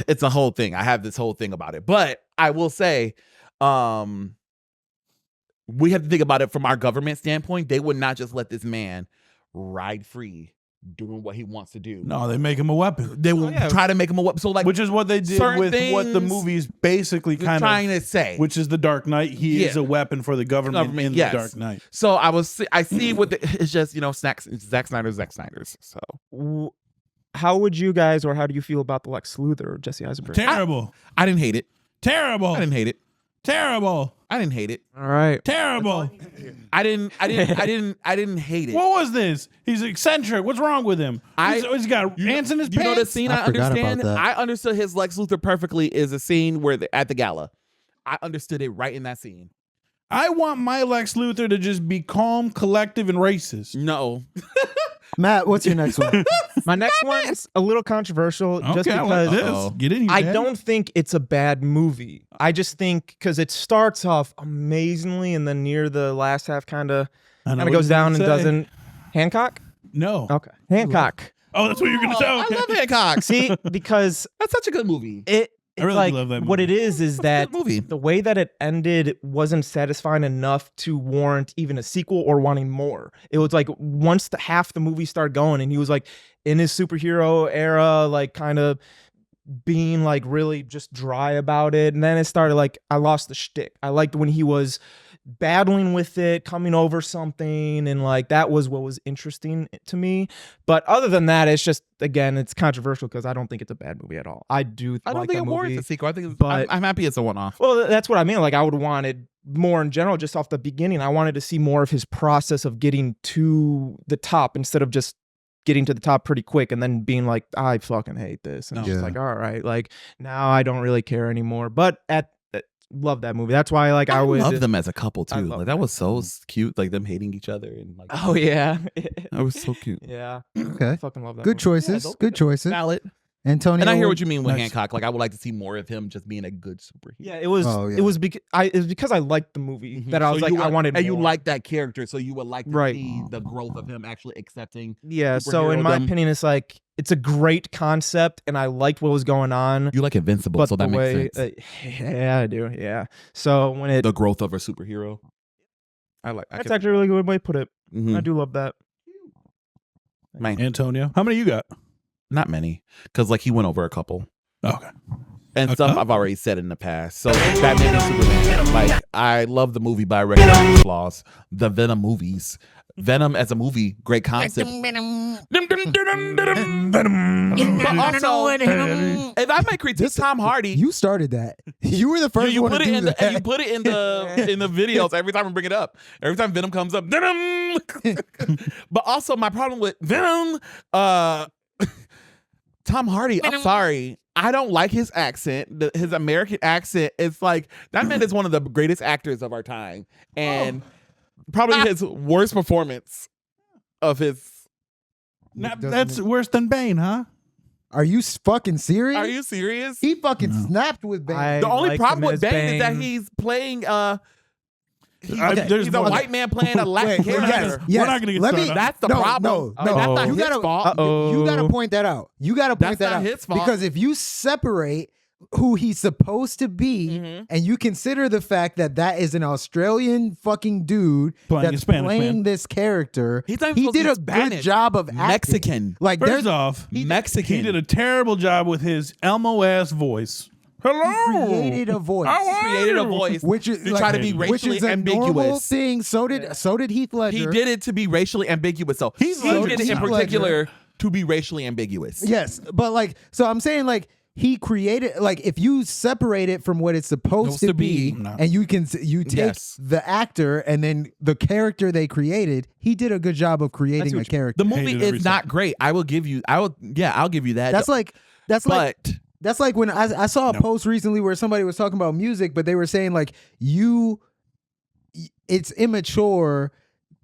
It's a whole thing. I have this whole thing about it, but I will say, we have to think about it from our government standpoint. They would not just let this man ride free doing what he wants to do. No, they make him a weapon. They will try to make him a weapon. So like, Which is what they did with what the movie's basically kind of trying to say. Which is the Dark Knight. He is a weapon for the government in the Dark Knight. So I see what it's just, Zack Snyder's. So how would you guys, or how do you feel about the Lex Luthor or Jesse Eisenberg? Terrible. I didn't hate it. Terrible. I didn't hate it. Terrible. I didn't hate it. All right. Terrible. I didn't hate it. What was this? He's eccentric. What's wrong with him? He's got ants in his pants. You know the scene I forgot understand? about that. I understood his Lex Luthor perfectly is a scene where at the gala. I understood it right in that scene. I want my Lex Luthor to just be calm, collective, and racist. No. Matt, what's your next one? My next one's a little controversial just Okay, I like because this. Get in here, I Daddy. don't think it's a bad movie. I just think because it starts off amazingly and then near the last half kind of goes down and doesn't. Hancock? No. Okay. Hancock. Oh, that's what you're going to say. Okay. I love Hancock. See, because That's such a good movie. it's really like love that what it movie. is that movie. the way that it ended wasn't satisfying enough to warrant even a sequel or wanting more. It was like once half the movie started going and he was like in his superhero era, like kind of being like really just dry about it. And then it started like, I lost the shtick. I liked when he was battling with it, coming over something, and like that was what was interesting to me. But other than that, it's just, again, it's controversial because I don't think it's a bad movie at all. I don't think it warrants a sequel. I think but I'm happy it's a one-off. Well, that's what I mean. Like I would have wanted more in general, just off the beginning. I wanted to see more of his process of getting to the top instead of just getting to the top pretty quick and then being like, I fucking hate this. And just like, all right, like now I don't really care anymore. But love that movie. That's why I would love them as a couple too. love Like that was so cute. Like them hating each other and like. Oh yeah. That was so cute. Yeah. Okay. I fucking love that. Good movie. choices. Good choices. Valid. Antonio. And I hear what you mean with next. Hancock. Like I would like to see more of him just being a good superhero. Yeah, it was. Oh, yeah. It was because I liked the movie that I was like, I wanted. and you more. like that character, so you would like to Right. see the growth of him actually accepting. Yeah. So in my superhero-dom. opinion, it's like it's a great concept, and I liked what was going on. You like Invincible, But so that the way, makes sense. yeah, I do. Yeah. So when it, The growth of a superhero. that's actually a really good way to put it. Mhm. I do love that. Man, Antonio. How many you got? not many, because like he went over a couple. Okay. And Okay. stuff I've already said in the past. So Batman and Superman. Like I love the movie, but I recognize its flaws. The Venom movies. Venom as a movie, great concept. But also, if I might critique Tom Hardy, You started that. You were the first you one put to it do in that. the, and you put it in the videos every time we bring it up. Every time Venom comes up, Venom. But also my problem with Venom, Tom Hardy, I'm sorry. I don't like his accent. His American accent. It's like that man is one of the greatest actors of our time. And probably his worst performance of his. That's worse than Bane, huh? Are you fucking serious? Are you serious? He fucking snapped with Bane. The only liked problem him with as Bane is that Bane. he's playing he's there's a one- white man playing a Latin Wait, character. yes. We're not gonna get Let me, started. That's the no, problem. No, I mean, that's not you his gotta, fault. You gotta point that out. You gotta point That's that not out. his fault. Because if you separate who he's supposed to be Mhm. and you consider the fact that that is an Australian fucking dude Playing a that's Spanish playing man. this character, He's not even he supposed to did be a Spanish. good job of acting. Mexican. Like First there's off, Mexican. he did a terrible job with his Elmo ass voice. Hello. created a voice. How are created a you? voice Which is to like, try to be which racially is a normal ambiguous. thing. So did Heath Ledger. He did it to be racially ambiguous. So he Ledger. did it in Heath particular to be racially ambiguous. Yes, but like, so I'm saying like he created like if you separate it from what it's supposed to be, No. and you take Yes. the actor and then the character they created, he did a good job of creating a character. The movie Hated every is not second. great. I'll give you that. That's like but that's like when I saw a post recently where somebody was talking about music, but they were saying like it's immature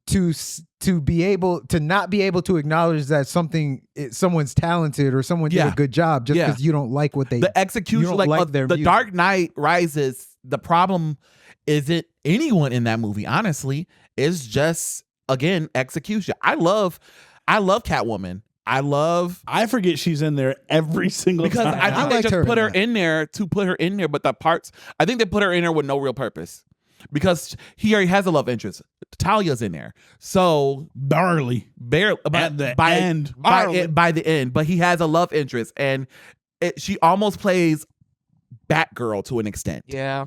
to be able to not be able to acknowledge that someone's talented or someone did Yeah. a good job just Yeah. because you don't like what they the execution, you don't like, like of their the music. Dark Knight Rises, the problem isn't anyone in that movie, honestly. It's just, again, execution. I love Catwoman. I forget she's in there every single Because time. I think they liked just her put in her in there to put her in there, but the parts, I think they put her in there with no real purpose. because he already has a love interest. Talia's in there, so Barely. barely At the by end. by the end, but he has a love interest, and she almost plays Batgirl to an extent. Yeah.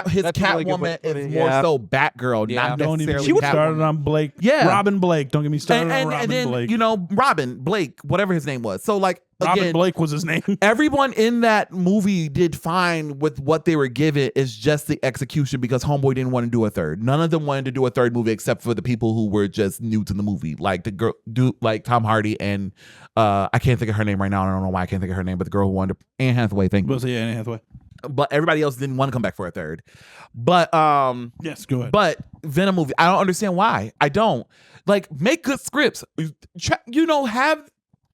His That's a really good way Catwoman to put is it, more yeah. so Batgirl, Yeah. not Don't even necessarily. get me started Catwoman. on Blake. Yeah. Robin Blake. Don't get me started on Robin and then Blake. Robin Blake, whatever his name was. So like Robin again, Blake was his name. everyone in that movie did fine with what they were given. It's just the execution because Homeboy didn't want to do a third. None of them wanted to do a third movie except for the people who were just new to the movie, like the girl, like Tom Hardy and I can't think of her name right now. I don't know why I can't think of her name, but the girl who wanted Anne Hathaway. Thank you. Yeah, Anne Hathaway. But everybody else didn't want to come back for a third. But Yes, go ahead. but Venom movie, I don't understand why. I don't like make good scripts.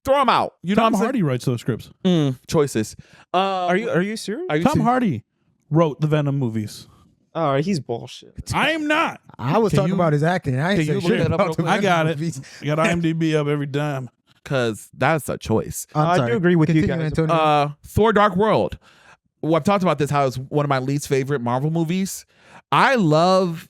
Throw them out. You know Tom what I'm Hardy writes those scripts. saying? Choices. Are you serious? Tom Hardy wrote the Venom movies. Oh, he's bullshit. I am not. I was talking about his acting. I ain't can say you look shit that up about real the quick? I got it. movies. I got IMDb up every time. Because that's a choice. I'm I sorry. do agree with you Continue, guys. Antonio. Thor: Dark World. Well, I've talked about this. How it's one of my least favorite Marvel movies. I love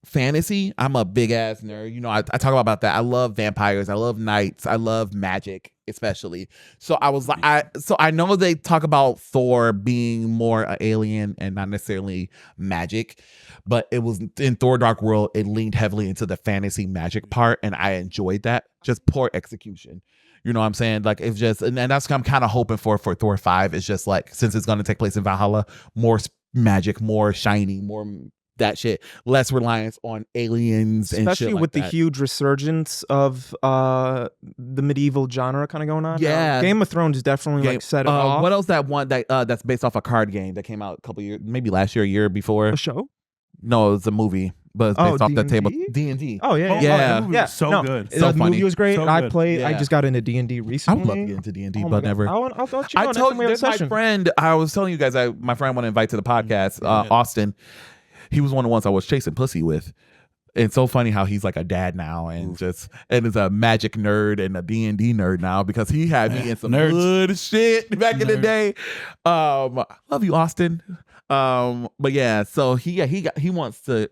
fantasy. I'm a big ass nerd. I talk about that. I love vampires. I love knights. I love magic, especially. So I was like, I know they talk about Thor being more an alien and not necessarily magic, but it was in Thor: Dark World. It leaned heavily into the fantasy magic part, and I enjoyed that. Just poor execution. You know what I'm saying? Like it's just, and that's what I'm kind of hoping for Thor 5. It's just like, since it's going to take place in Valhalla, more magic, more shiny, more that shit, less reliance on aliens and Especially shit like with the that. huge resurgence of the medieval genre kind of going on. Yeah. Game of Thrones definitely like set it off. What else? That one that's based off a card game that came out a couple years, maybe last year, a year before. A show? No, it was a movie, but it's based off the table. D&D. Oh yeah, Yeah. that movie was so good. So the funny. movie was great. So I good. played. I Yeah. just got into D&D I would recently. love to get into D&D, Oh my but God. never. I'll let you know I next told time we you have a that my session. friend, I was telling you guys, my friend want to invite to the podcast, Austin. He was one of the ones I was chasing pussy with. It's so funny how he's like a dad now and is a magic nerd and a D&D nerd now because he had me in some Nerds. good shit back in the day. Love you, Austin. But yeah, so he wants to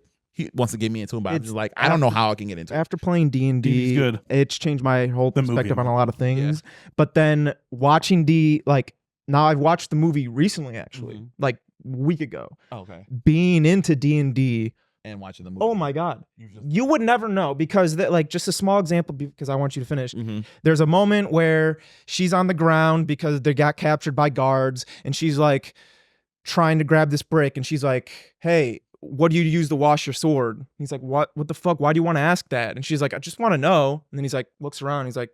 get me into him, but I'm It's just like, I don't know how I can get into it. After playing D&D's D&D, good. it's changed my whole The movie, perspective I on mean. a lot of things. But then watching now I've watched the movie recently, actually, like a week ago. Okay. Being into D&D, And watching the movie. oh my God, you would never know because just a small example because I want you to finish. Mm-hmm. There's a moment where she's on the ground because they got captured by guards and she's like trying to grab this brick and she's like, hey, what do you use to wash your sword? He's like, what the fuck? Why do you want to ask that? And she's like, I just want to know. And then he's like, looks around. He's like,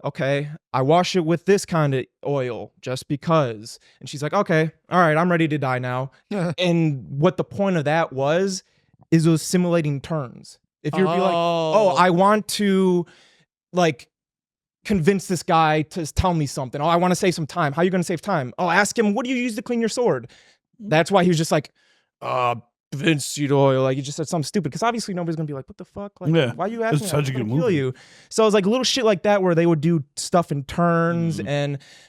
okay, I wash it with this kind of oil just because. And she's like, okay, all right, I'm ready to die now. And what the point of that was is it was simulating turns. If you're be like, oh, I want to like convince this guy to tell me something. Oh, I want to save some time. How are you going to save time? Oh, ask him, what do you use to clean your sword? That's why he was just like, linseed oil. Like, you just said something stupid because obviously nobody's gonna be like, what the fuck? Like, Yeah, why are you it's asking? me? such I'm a good gonna kill movie. you. So it's like little shit like that where they would do stuff in turns,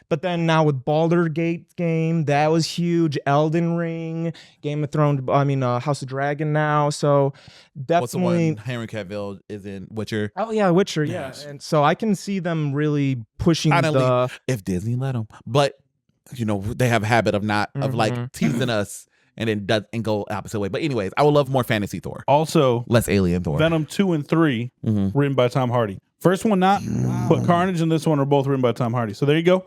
but then now with Baldur Gate game, that was huge. Elden Ring, Game of Thrones. I mean, House of Dragon now. So What's the definitely. one Henry Cavill is in Witcher? Oh yeah, Witcher. Yes. Yeah, and so I can see them really pushing Finally, the. if Disney let them, but they have a habit of not of like teasing us and then go opposite way. But anyways, I would love more fantasy Thor, Also, less alien Thor. Venom 2 and 3 written by Tom Hardy. First one not, but Carnage and this one are both written by Tom Hardy. So there you go.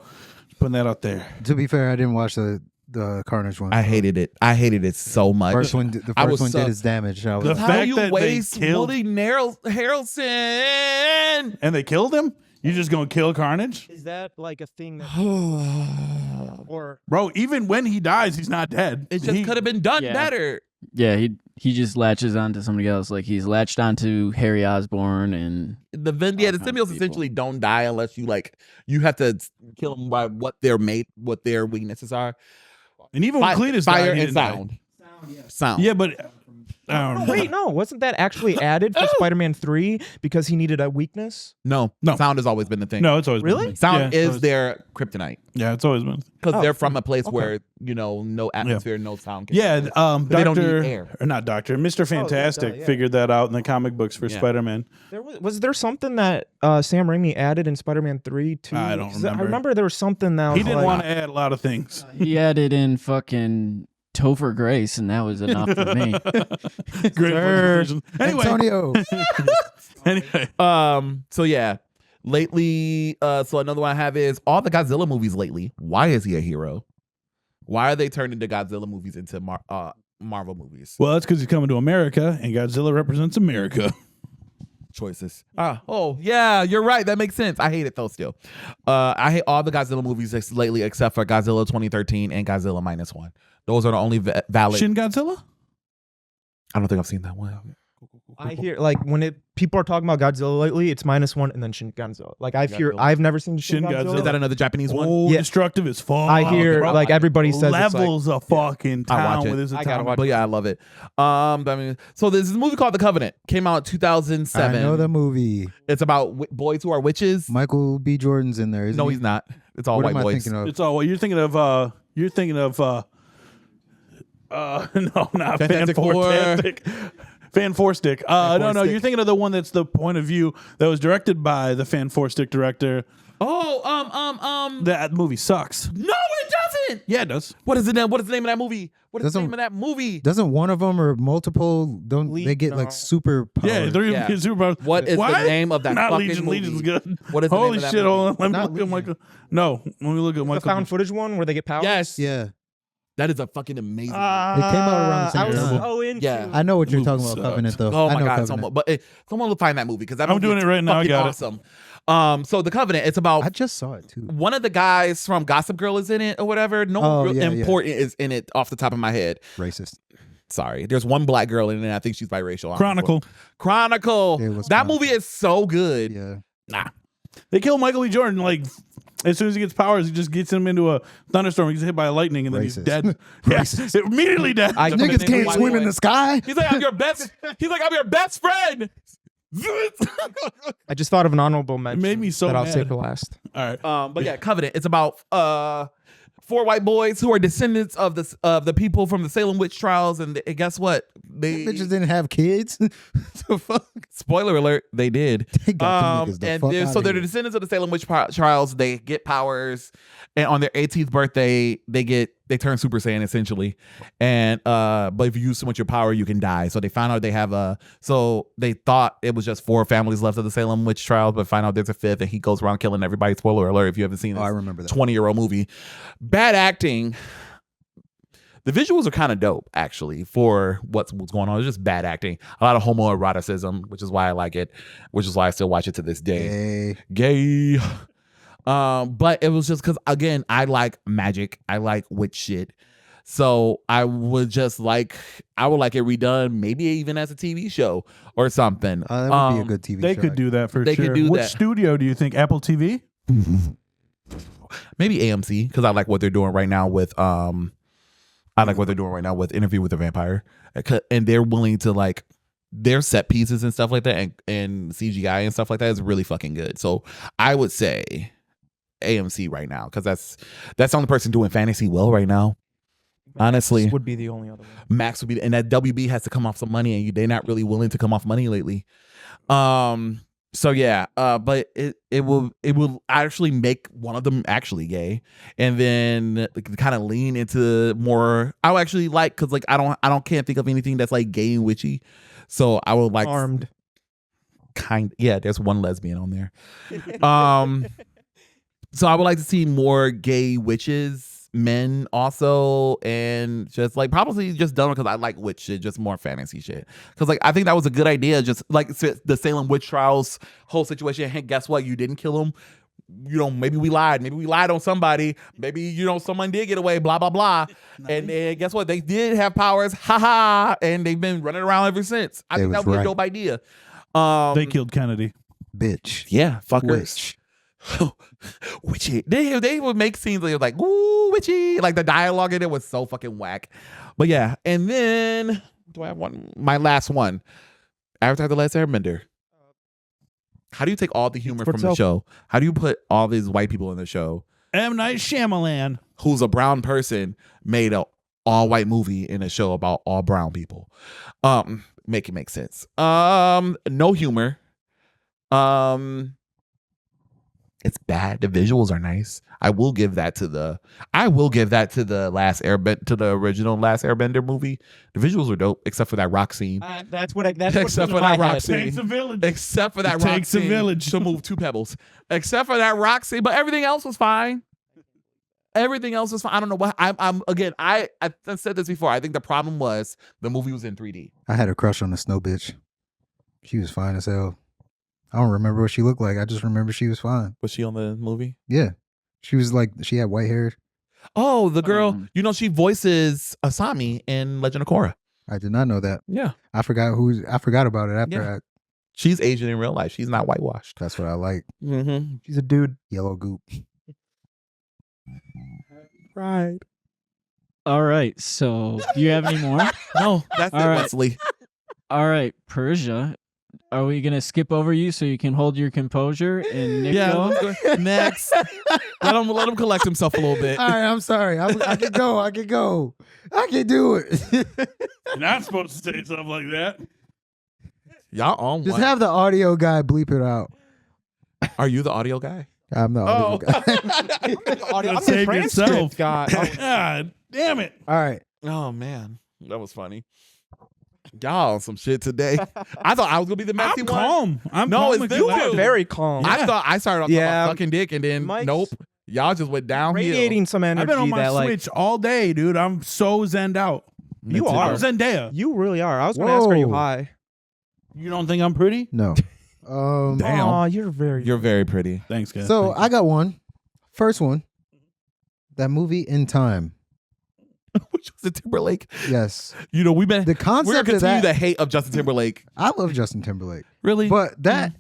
Just putting that out there. To be fair, I didn't watch the Carnage one. I hated it. I hated it so much. The I first was one so- did its damage. I was The like, How fact you that they waste killed- Woody Harrelson? And they killed him? You just gonna kill Carnage? Is that like a thing that, or Bro, even when he dies, he's not dead. It just could have been done Yeah. better. Yeah, he just latches onto somebody else. Like he's latched onto Harry Osborn and The kinds of symbiotes people. essentially don't die unless you have to kill them by what their weaknesses are. And even when Cletus Fire died, he and didn't die. sound. Sound. Yeah, but Wait, no, wasn't that actually added for Spider-Man 3 because he needed a weakness? No, No. sound has always been the thing. No, it's always Really? been. Sound Yeah, is their kryptonite Yeah, it's always been. because Oh, they're from a place okay. where no atmosphere, no sound. Can Yeah, they don't Doctor, need air. or not Doctor, Mr. Fantastic yeah. figured that out in the comic books for Yeah. Spider-Man. Was there something that Sam Raimi added in Spider-Man 3 too? I don't 'Cause remember. I remember there was something that He was didn't like, want to add a lot of things. He added in fucking Topher Grace, and that was enough for me. Great decision. Anyway, Antonio. anyway, So yeah, lately, so another one I have is all the Godzilla movies lately. Why is he a hero? Why are they turning the Godzilla movies into Marvel movies? well, that's because he's coming to America, and Godzilla represents America. Choices. Oh yeah, you're right. That makes sense. I hate it though. Still, I hate all the Godzilla movies lately except for Godzilla 2013 and Godzilla -1. Those are the only valid. Shin Godzilla? I don't think I've seen that one. I hear like when people are talking about Godzilla lately, it's -1 and then Shin Godzilla. Like Godzilla. I've never seen Shin Shin Godzilla. Godzilla. Is that another Japanese one? Oh, Yeah. destructive as fuck. I hear bro. like everybody says it's like, levels of fucking I watch town it. with his I gotta atomic. watch But yeah, I love it. I mean, so there's this movie called The Covenant. Came out in 2007. I know the movie. It's about boys who are witches. Michael B. Jordan's in there. Isn't No, he? he's not. It's all What white am I boys. thinking of? It's all you're thinking of. No, not Fantastic Four. Fantastic. Fan Four Stick. No, you're thinking of the one that's the point of view that was directed by the Fan Four Stick director. That movie sucks. No, it doesn't. Yeah, it does. What is it? What is the name of that movie? What is the Doesn't- name of that movie? Doesn't one of them or multiple? Don't they get like super? Yeah, they're Yeah. superpowers. What is the name of that Not fucking Legion. movie? Legion's good. What is the name Holy of that shit! movie? Hold on. Let me Not look at Legion. Michael. No, let me look at the Michael. found footage one where they get powers. Yes. Yeah, That is a fucking amazing. It came out around the same I was time. so into Yeah. I know what you're Movie talking about. sucks. Covenant though. Oh I my know god, Covenant. someone, but someone will find that movie because I'm movie doing is it right now. I fucking got it. awesome. So The Covenant, it's about I just saw it too. one of the guys from Gossip Girl is in it or whatever. No Oh, one real yeah, yeah. important is in it off the top of my head. Racist. Sorry, there's one black girl in it. I think she's biracial. Chronicle. Chronicle. It was That Chronicle. movie is so good. Yeah. Nah. They kill Michael B. Jordan like as soon as he gets powers. He just gets him into a thunderstorm. He gets hit by lightning and then he's Racist. dead. Yeah, immediately dead. Niggas can't white swim boy. in the sky. He's like, I'm your best. He's like, I'm your best friend. I just thought of an honorable mention. made me so that I'll mad. save for last. All right. But yeah, Covenant. It's about four white boys who are descendants of the people from the Salem witch trials, and guess what? They Bitches didn't have kids. The fuck? spoiler alert, they did. They got them niggas the And fuck they're, outta so they're the here. descendants of the Salem witch trials. They get powers, and on their 18th birthday, they turn Super Saiyan essentially. And but if you use too much of your power, you can die. So they found out they have so they thought it was just 4 families left of the Salem witch trials, but find out there's a 5th, and he goes around killing everybody. Spoiler alert if you haven't seen this. Oh, I remember that. 20-year-old movie. Bad acting. The visuals are kind of dope, actually, for what's going on. It's just bad acting. A lot of homoeroticism, which is why I like it, which is why I still watch it to this day. Gay. But it was just because, again, I like magic. I like witch shit. So I would like it redone, maybe even as a TV show or something. That would be a good TV They show. could do that for They sure. could do Which that. studio do you think? Apple TV? Maybe AMC, because I like what they're doing right now with Interview with the Vampire, and they're willing to like their set pieces and stuff like that, and CGI and stuff like that is really fucking good. So I would say AMC right now, because that's the only person doing fantasy well right now. Honestly, This would be the only other one. Max would be, and that WB has to come off some money, and they're not really willing to come off money lately. So yeah, but it will actually make one of them actually gay, and then kind of lean into more. I would actually like, because like I can't think of anything that's like gay and witchy, so I would like Armed. yeah. There's one lesbian on there. So I would like to see more gay witches, men also, and just like probably just done because I like witch shit, just more fantasy shit. Because like I think that was a good idea, just like the Salem witch trials whole situation. Hey, guess what? You didn't kill him. You know, maybe we lied. Maybe we lied on somebody. Maybe, someone did get away, blah, blah, blah. And then guess what? They did have powers. Ha ha. And they've been running around ever since. I think that would be a dope idea. They killed Kennedy. Bitch. Yeah, fuckers. Witch. Witchy. They would make scenes where it was like, ooh, witchy. Like the dialogue in it was so fucking whack. But yeah. And then Do I have one? My last one. Avatar: The Last Airbender. How do you take all the humor from the show? How do you put all these white people in the show? M. Night Shyamalan, who's a brown person, made a all white movie in a show about all brown people. Make it make sense. No humor. It's bad. The visuals are nice. I will give that to the Last Airbender, to the original Last Airbender movie. The visuals were dope, except for that rock scene. That's except for that rock scene. takes a village. Except for that It rock takes a scene village to move 2 pebbles. Except for that rock scene, but everything else was fine. Everything else was fine. I don't know what I said this before. I think the problem was the movie was in 3D. I had a crush on the snow bitch. She was fine as hell. I don't remember what she looked like. I just remember she was fine. Was she on the movie? Yeah. She was like, she had white hair. Oh, the girl, she voices Asami in Legend of Korra. I did not know that. Yeah. I forgot about it after She's Asian in real life. She's not whitewashed. That's what I like. Mm-hmm. She's a dude. Yellow goop. Right. All right. So, do you have any more? No, that's All it, right. Wesley. All right, Persia. Are we gonna skip over you so you can hold your composure and Nick Yeah, go? let's go. Next. let him collect himself a little bit. All right, I'm sorry. I can go. I can do it. You're not supposed to say stuff like that. Y'all on Just one. have the audio guy bleep it out. Are you the audio guy? I'm the audio guy. I'm the Save transcript yourself. guy. God damn it. All right. Oh man, that was funny. Y'all on some shit today. I thought I was gonna be the messy I'm one. calm. I'm No, calm it's and you. collected. You're very calm. I thought I started off talking about sucking dick, and then Mike's nope, y'all just went downhill. Radiating some energy I've been on my that like Switch all day, dude. I'm so zenned out. you too. are. I'm Zendaya. You really are. I was going to ask, are you Whoa. high? You don't think I'm pretty? No. Damn. Aw, you're very. You're very pretty. Thanks, guys. So Thank I got one. First one. That movie In Time. Which was the Timberlake. Yes. You know, we've been The we're gonna concept of continue that. the hate of Justin Timberlake. I love Justin Timberlake. Really? But that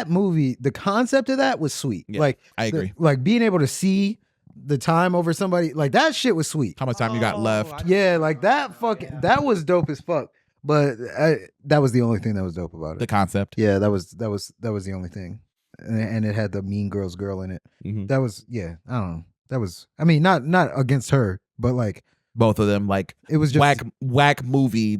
movie, the concept of that was sweet. Yeah, like I agree. like being able to see the time over somebody, like that shit was sweet. How much time you got left? Yeah, like that that was dope as fuck. But that was the only thing that was dope about it. The concept. Yeah, that was the only thing. And it had the Mean Girls girl in it. Mhm. That was I don't know. That was not against her, but like Both of them, like it was just whack movie,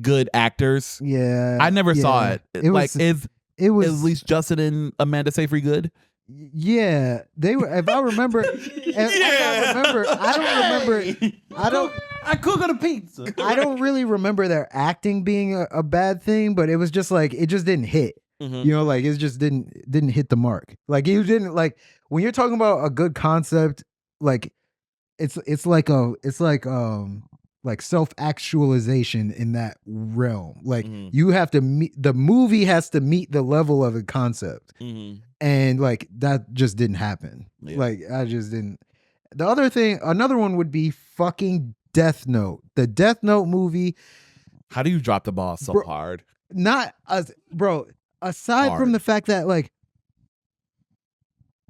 good actors. Yeah. I never saw it. It Like, was is it was at least Justin and Amanda Seyfried good? Yeah, they were. If I remember, I cook on a pizza. I don't really remember their acting being a bad thing, but it was just like it just didn't hit. Mhm. You know, like it just didn't hit the mark. Like you didn't like when you're talking about a good concept, like it's like self-actualization in that realm. Like Mhm. you have to meet the movie has to meet the level of the concept. And like that just didn't happen. Yeah. Like I just didn't. Another one would be fucking Death Note. The Death Note movie, How do you drop the ball so Bro, hard? not as bro, aside Hard. from the fact that like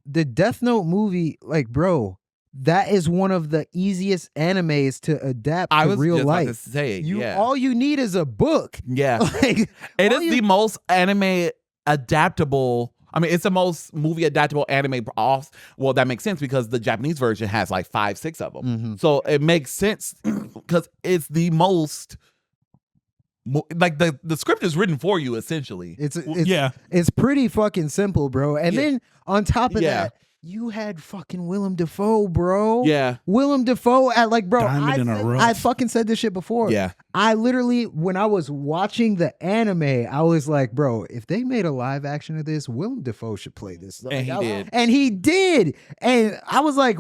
the Death Note movie, like bro, that is one of the easiest animes to adapt I to was real just about to life. say, yeah. All you need is a book. Yeah. Like It all is the most anime adaptable. I mean, it's the most movie adaptable anime off. Well, that makes sense because the Japanese version has like 5, 6 of them. Mhm. So it makes sense because it's the most like the script is written for you essentially. It's pretty fucking simple, bro. And Yeah. then on top of Yeah. that, you had fucking Willem Dafoe, bro. Yeah. Willem Dafoe at like, bro, Diamond in a rough. I fucking said this shit before. Yeah. I literally, when I was watching the anime, I was like, bro, if they made a live action of this, Willem Dafoe should play this. And he did. And he did. And I was like,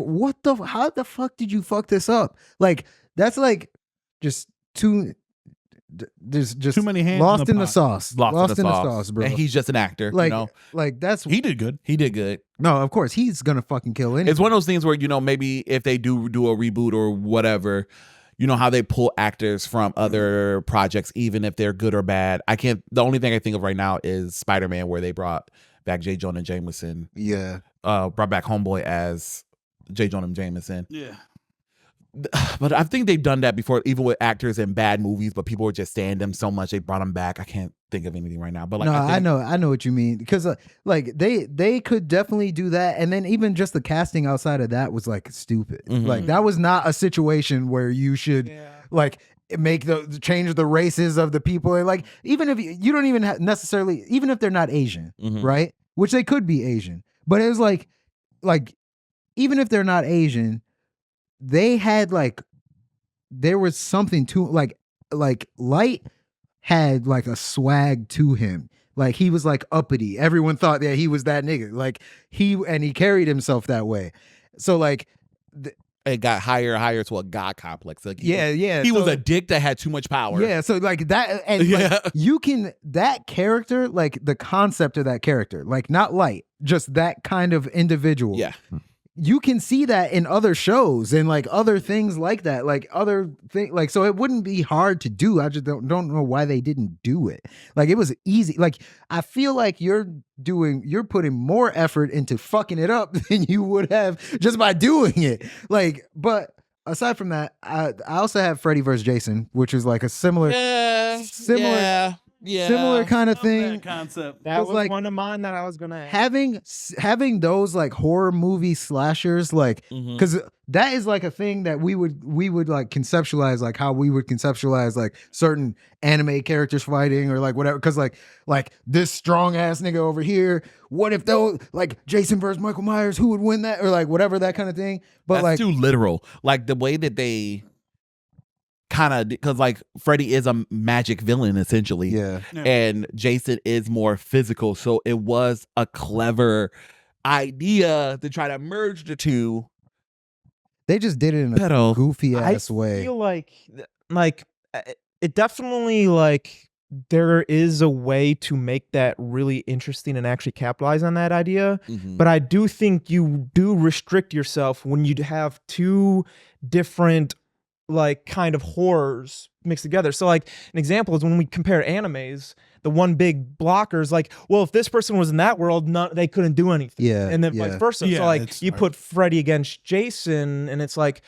how the fuck did you fuck this up? Like, that's like just there's just Too many hands lost in in the the pot. sauce. Lost in the sauce, bro. And he's just an actor, like, you know. like that's He did good. He did good. no, of course he's gonna fucking kill anything. It's one of those things where, you know, maybe if they do a reboot or whatever, you know how they pull actors from other projects, even if they're good or bad. The only thing I think of right now is Spider-Man, where they brought back J. Jonah Jameson. Yeah. Brought back Homeboy as J. Jonah Jameson. Yeah. But I think they've done that before, even with actors in bad movies, but people were just saying them so much they brought them back. I can't think of anything right now. But like, no, I know what you mean, because like they could definitely do that, and then even just the casting outside of that was like stupid. Like that was not a situation where you should like change the races of the people, and like even if you don't even necessarily, even if they're not Asian, right? Which they could be Asian, but it was like even if they're not Asian, they had like there was something to like Light had like a swag to him. Like he was like uppity. Everyone thought that he was that nigga. Like he carried himself that way. So like it got higher and higher to a god complex. Like he was a dick that had too much power. Yeah, so like that, and like, you can that character, like the concept of that character, like not Light, just that kind of individual. Yeah. You can see that in other shows and like other things like that, like other thing, like, so it wouldn't be hard to do. I just don't know why they didn't do it. Like it was easy. Like I feel like you're putting more effort into fucking it up than you would have just by doing it. Like, but aside from that, I also have Freddy vs. Jason, which is like a similar kind of thing. That concept. That was like, one of mine that I was gonna add. Having those like horror movie slashers, like because that is like a thing that we would like conceptualize, like how we would conceptualize like certain anime characters fighting or like whatever. Because like this strong ass nigga over here. What if those like Jason versus Michael Myers? Who would win that or like whatever, that kind of thing. But that's like too literal. Like the way that they kind of, because like Freddy is a magic villain essentially, and Jason is more physical, so it was a clever idea to try to merge the two. They just did it in a goofy ass way. I feel like it definitely like there is a way to make that really interesting and actually capitalize on that idea, but I do think you do restrict yourself when you have two different like kind of horrors mixed together. So like an example is when we compare animes, the one big blocker is like, well, if this person was in that world, they couldn't do anything. Yeah. And then vice versa. Yeah, so like you put Freddy against Jason and it's like,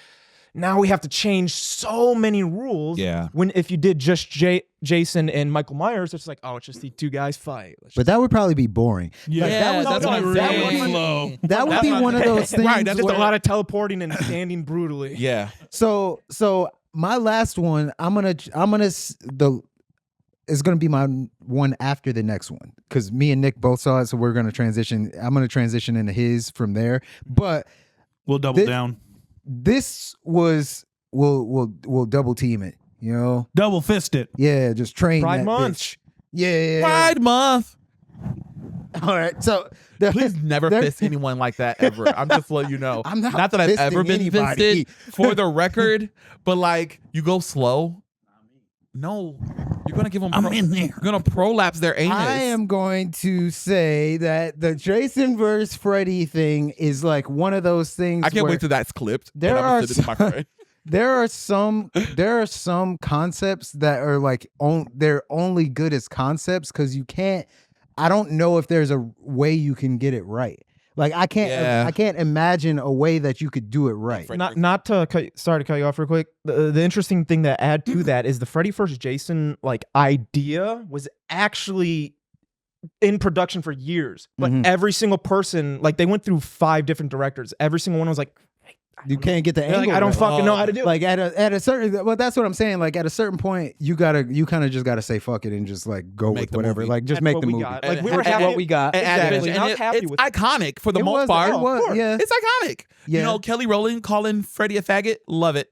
now we have to change so many rules. Yeah. When if you did just Jason and Michael Myers, it's like, oh, it's just these two guys fight. But that would probably be boring. Yeah, that's what I'm saying. Slow. That would be one of those things. Right, that's just a lot of teleporting and standing brutally. Yeah. So my last one, it's gonna be my one after the next one because me and Nick both saw it, so we're gonna transition. I'm gonna transition into his from there, but we'll double down. This was we'll double team it, you know, double fist it. Yeah, just train Pride that Month. bitch. Yeah. Pride Month. All right, so please never fist anyone like that ever. I'm just letting you know. I'm not that I've ever been anybody. fisted for the record, but like you go slow. No, you're gonna give them. in there. You're gonna prolapse their anus. I am going to say that the Jason versus Freddy thing is like one of those things. I can't wait till that's clipped. There are some concepts that are like they're only good as concepts because you can't. I don't know if there's a way you can get it right. Like I can't imagine a way that you could do it right. Not to sorry to cut you off real quick. The interesting thing to add to that is the Freddy vs. Jason like idea was actually in production for years, but every single person, like they went through 5 different directors. Every single one was like, you can't get the angle. Like, I don't fucking know how to do it. Like at a certain, well, that's what I'm saying. Like at a certain point, you kind of just gotta say fuck it and just like go with whatever. Like just make the movie. Like we were happy what we got. Exactly. And I was happy it's with it. iconic for the most part. Yeah, it's iconic. Yeah. You know, Kelly Rowland calling Freddy a faggot. Love it.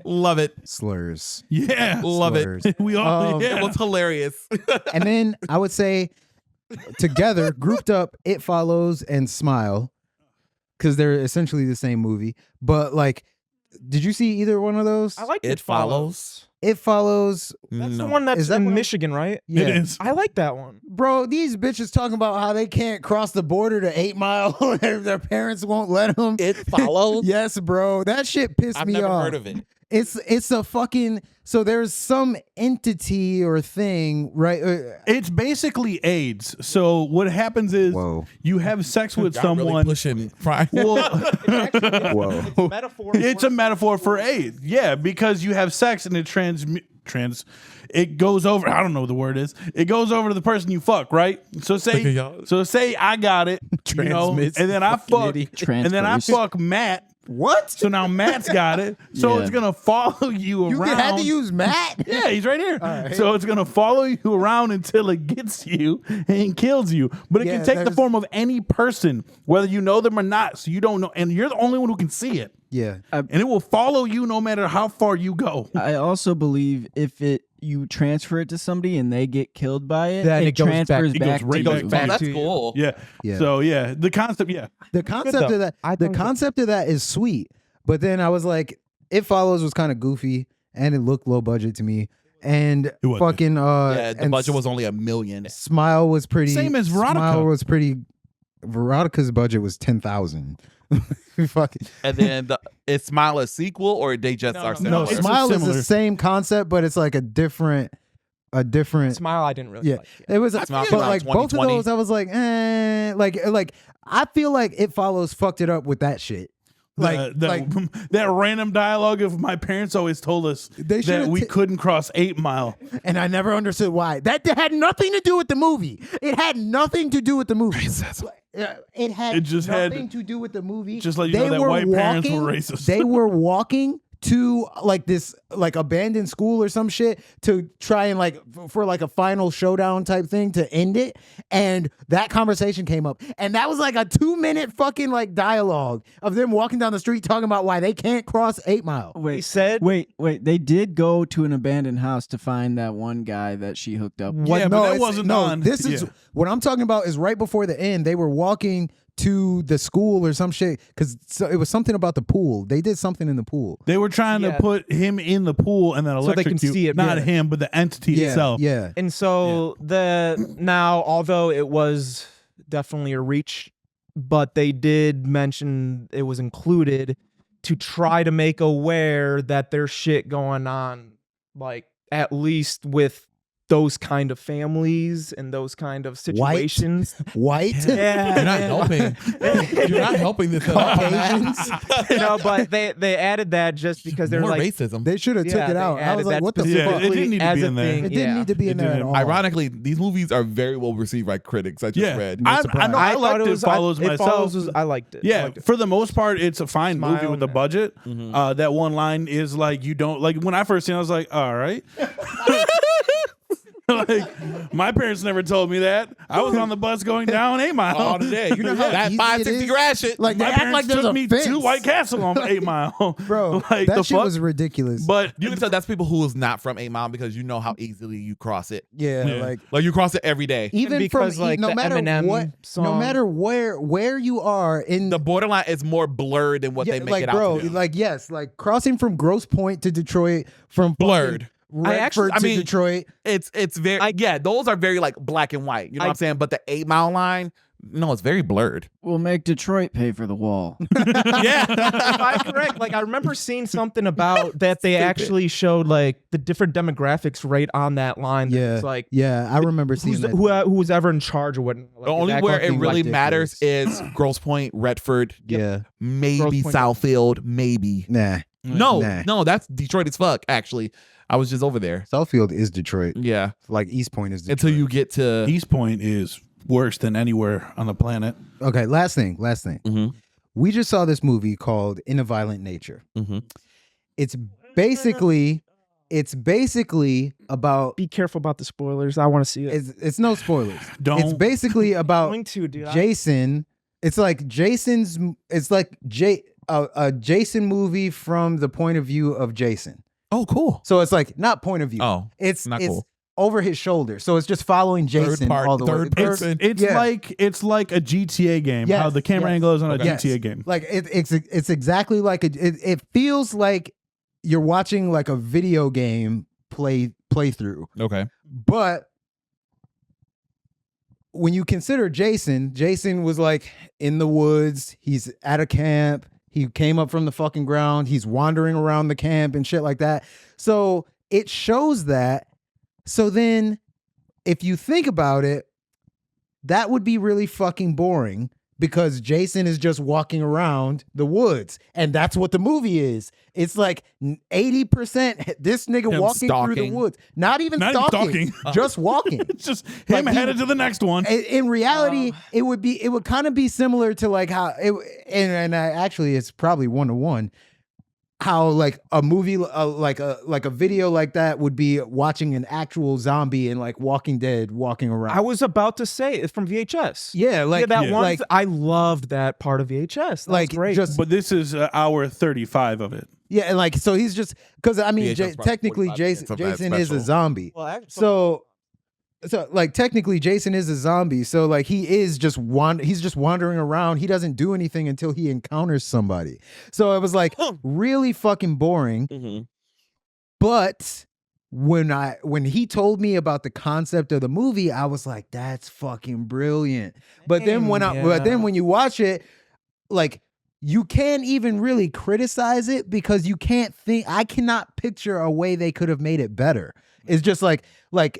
Love it. Slurs. Yeah. Love Slurs. it. We all. It was hilarious. And then I would say together, grouped up, It Follows and Smile. Because they're essentially the same movie. But like, did you see either one of those? I like It Follows. It Follows. That's the one that's Is that in one? Michigan, right? Yeah. It is. I like that one. Bro, these bitches talking about how they can't cross the border to 8 Mile. Their parents won't let them. It Follows. Yes, bro. That shit pissed I've me never off. heard of it. It's a fucking. So there's some entity or thing, right? It's basically AIDS. So what happens is Whoa. you have sex with Y'all really someone. pushing pride. Well, Whoa. It's a metaphor. it's a metaphor for AIDS. Yeah, because you have sex and it it goes over. I don't know what the word is. It goes over to the person you fuck, right? So say I got it, you know, and then I fuck, and then I fuck Matt. What? So now Matt's got it. So it's gonna follow you You around. had to use Matt? Yeah, he's right here. right. So it's gonna follow you around until it gets you and kills you. But it Yeah, can take the there's- form of any person, whether you know them or not. So you don't know, and you're the only one who can see it. Yeah. And it will follow you no matter how far you go. I also believe if you transfer it to somebody and they get killed by it, Then it goes back- transfers it goes back right to back you. to you. That's to you. cool. Yeah. Yeah. So yeah, the concept. Yeah. The concept though. of that, I the thought it was- concept of that is sweet, but then I was like, It Follows was kind of goofy and it looked low budget to me. And was. fucking Yeah, the and budget was only $1 million. Smile was pretty. Same as Veronica. Smile was pretty. Veronica's budget was 10,000. Fucking And then is Smile a sequel or they just are no. similar? no, it's Smile is similar. the same concept, but it's like a different. Smile. I didn't really Yeah, like. it was. Smile But came out like both of 2020. those, I was like, like I feel like It Follows fucked it up with that shit. Like, that random dialogue of my parents always told us They that should've we ta- couldn't cross 8 Mile. and I never understood why. That had nothing to do with the movie. It had nothing to do with the movie. It had It just had- nothing to do with the movie. Just let you know that white parents were racist. They were walking to like this like abandoned school or some shit to try and like for like a final showdown type thing to end it, and that conversation came up, and that was like a 2-minute fucking like dialogue of them walking down the street talking about why they can't cross 8 Mile. Wait, He said- wait. They did go to an abandoned house to find that one guy that she hooked up with. Yeah, but that it's- wasn't no. on- This is yeah. what I'm talking about. Is right before the end. They were walking to the school or some shit because it was something about the pool. They did something in the pool. They were trying to Yeah. put him in the pool and then So they can electrocute. see it, Not yeah. him, but the entity itself. Yeah. And so now, although it was definitely a reach, but they did mention it was included to try to make aware that there's shit going on, like at least with those kind of families and those kind of situations. White. Yeah, You're not helping. You're not helping this at all. Caucasians. you know, but they added that just because they're More like, racism. They should have took yeah, it they out. I added was like, that what the Yeah, fuck? it didn't need to as be a in there. thing, It didn't yeah. need to be in It there at didn't. all. Ironically, these movies are very well received by critics. I just Yeah. read. I know. I thought liked It Follows It myself. Follows I liked it. I Yeah, liked it. for the most part, it's a fine movie Smile, with the man. budget. That one line is like, you don't like. When I first seen it, I was like, all right. Like, my parents never told me that. I was on the bus going down 8 Mile all today. You know how that easy it 560 is? grass shit. Like My they act parents like there's took a me fence. to White Castle on 8 Mile, Bro, Like that the shit fuck. was ridiculous. But You can tell that's people who is not from 8 Mile because you know how easily you cross it. yeah, Yeah. like You cross it every day. even because, from like, no the matter Eminem what, no song- matter where you are in The borderline is more blurred than what they make like it bro, out to be. like yes, like crossing from Grosse Point to Detroit, from Blurred. Redford I to mean- Detroit. It's very yeah, those are very like black and white. You know what I'm saying? But the 8 Mile line, no, it's very blurred. We'll make Detroit pay for the wall. Yeah. If I'm correct, like I remember seeing something about that they actually showed like the different demographics right on that line. that Yeah, it's like yeah, I remember seeing who's that. who was ever in charge of what. Like, The only that where it fucking really ridiculous. matters is Grosse Point, Redford, yeah, maybe Grosse Point. Southfield, maybe. nah, No, that's Detroit as fuck, actually. I was just over there. Southfield is Detroit. Yeah. Like East Point is Detroit. Until you get to East Point is worse than anywhere on the planet. Okay, last thing. Mhm. We just saw this movie called In a Violent Nature. Mhm. It's basically about Be careful about the spoilers. I want to see it. it's no spoilers. Don't. It's basically I'm about going to, dude. Jason. It's like Jason's. It's like a Jason movie from the point of view of Jason. Oh, cool. So it's like not point of view. Oh, it's not it's cool. over his shoulder. So it's just following Jason all the way. third person. It's Yeah. it's like a GTA game. Yes, How the camera yes. angle is on a Yes. GTA game. Like it's exactly like it feels like you're watching like a video game playthrough. Okay. But when you consider Jason was like in the woods, he's at a camp, He came up from the fucking ground. He's wandering around the camp and shit like that. So it shows that. So then if you think about it, that would be really fucking boring because Jason is just walking around the woods. And that's what the movie is. It's like 80% this nigga Him walking through the stalking. woods. Not even stalking. Just walking. It's just him Like, headed to the next one. In reality, it would kind of be similar to like how it, and actually it's probably 1-to-1. How like a movie like a video like that would be watching an actual zombie in like Walking Dead walking around. I was about to say it's from VHS. Yeah, like that one. like, I loved that part of VHS. That like was great. just But this is hour 35 of it. yeah, and like so he's just because I mean VHS probably technically 45 minutes of that Jason is a special. zombie. Well, actually, So like technically Jason is a zombie. So like he is just he's just wandering around. He doesn't do anything until he encounters somebody. So it was like really fucking boring. Mhm. But when he told me about the concept of the movie, I was like, that's fucking brilliant. But then when you watch it, like you can't even really criticize it because you can't think I cannot picture a way they could have made it better. It's just like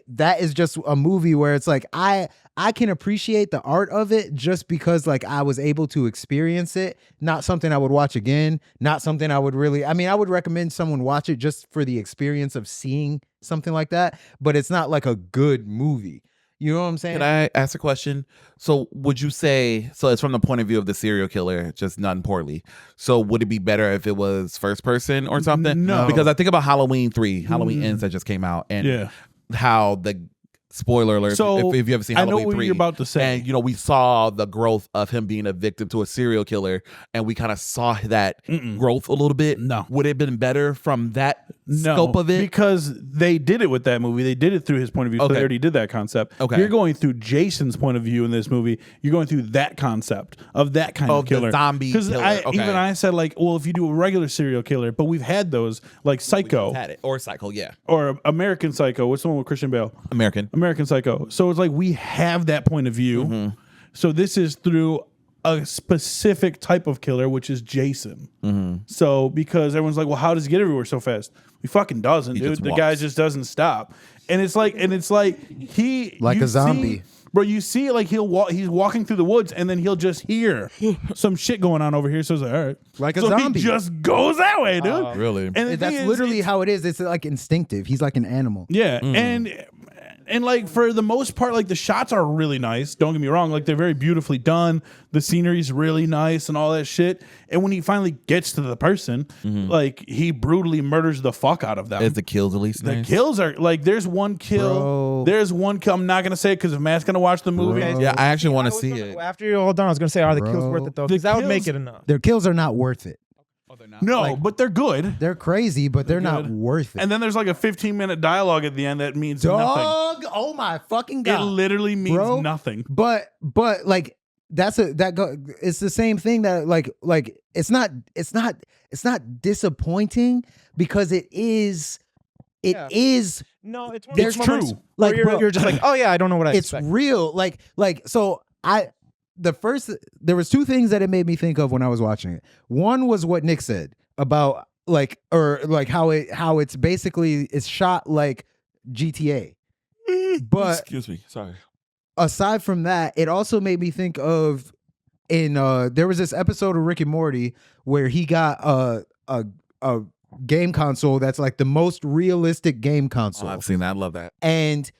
that is just a movie where it's like I can appreciate the art of it just because like I was able to experience it. Not something I would watch again. Not something I would really. I mean, I would recommend someone watch it just for the experience of seeing something like that. But it's not like a good movie. You know what I'm saying? Can I ask a question? So would you say, so it's from the point of view of the serial killer, just done poorly. So would it be better if it was first person or something? No. Because I think about Halloween 3, Halloween Ends that just came out, and how the spoiler alert, So, if you ever seen I know Halloween what 3. you're about to say. And, we saw the growth of him being a victim to a serial killer, and we kind of saw that growth a little bit. No. Would it have been better from that No, scope of it? because they did it with that movie. They did it through his point of view. So Okay. they already did that concept. Okay. You're going through Jason's point of view in this movie. You're going through that concept of that kind of Of the killer. zombie killer. Okay. Even I said like, well, if you do a regular serial killer, but we've had those like Psycho Had it. Or Psycho, yeah. or American Psycho. What's the one with Christian Bale? American Psycho. So it's like we have that point of view. Mm-hmm. So this is through a specific type of killer, which is Jason. Mm-hmm. So because everyone's like, well, how does he get everywhere so fast? He fucking doesn't, dude. just The walks. guy just doesn't stop. And it's like he Like you a zombie. see- bro, you see like he's walking through the woods and then he'll just hear some shit going on over here. So it's like, all right. Like a so zombie. he just goes that way, dude. Really? And the That's thing is, literally it's- how it is. It's like instinctive. He's like an animal. yeah, and like for the most part, like the shots are really nice. Don't get me wrong, like they're very beautifully done. The scenery's really nice and all that shit. And when he finally gets to the person, like he brutally murders the fuck out of them. Is the kills at least The nice? kills are like there's one kill. Bro. There's one kill. I'm not gonna say it because if Matt's gonna watch the movie, Yeah, I actually want to see it. After you're all done, I was gonna say, are the kills Bro. worth it though? The Because that would make kills- it enough. Their kills are not worth it. no, but they're good. They're crazy, but they're not good. worth it. And then there's like a 15-minute dialogue at the end that means nothing. Dog, oh my fucking It god! literally means Bro. nothing. But like it's the same thing that like it's not disappointing because it is Yeah. is No, it's one There's of those moments true. where Like, you're, bro, you're just like, oh yeah, I don't know what I it's expect. real like so there was two things that it made me think of when I was watching it. One was what Nick said about like how it's basically it's shot like GTA. But Excuse me. Sorry. aside from that, it also made me think of there was this episode of Rick and Morty where he got a game console that's like the most realistic game console. Oh, I've seen that. I love that. And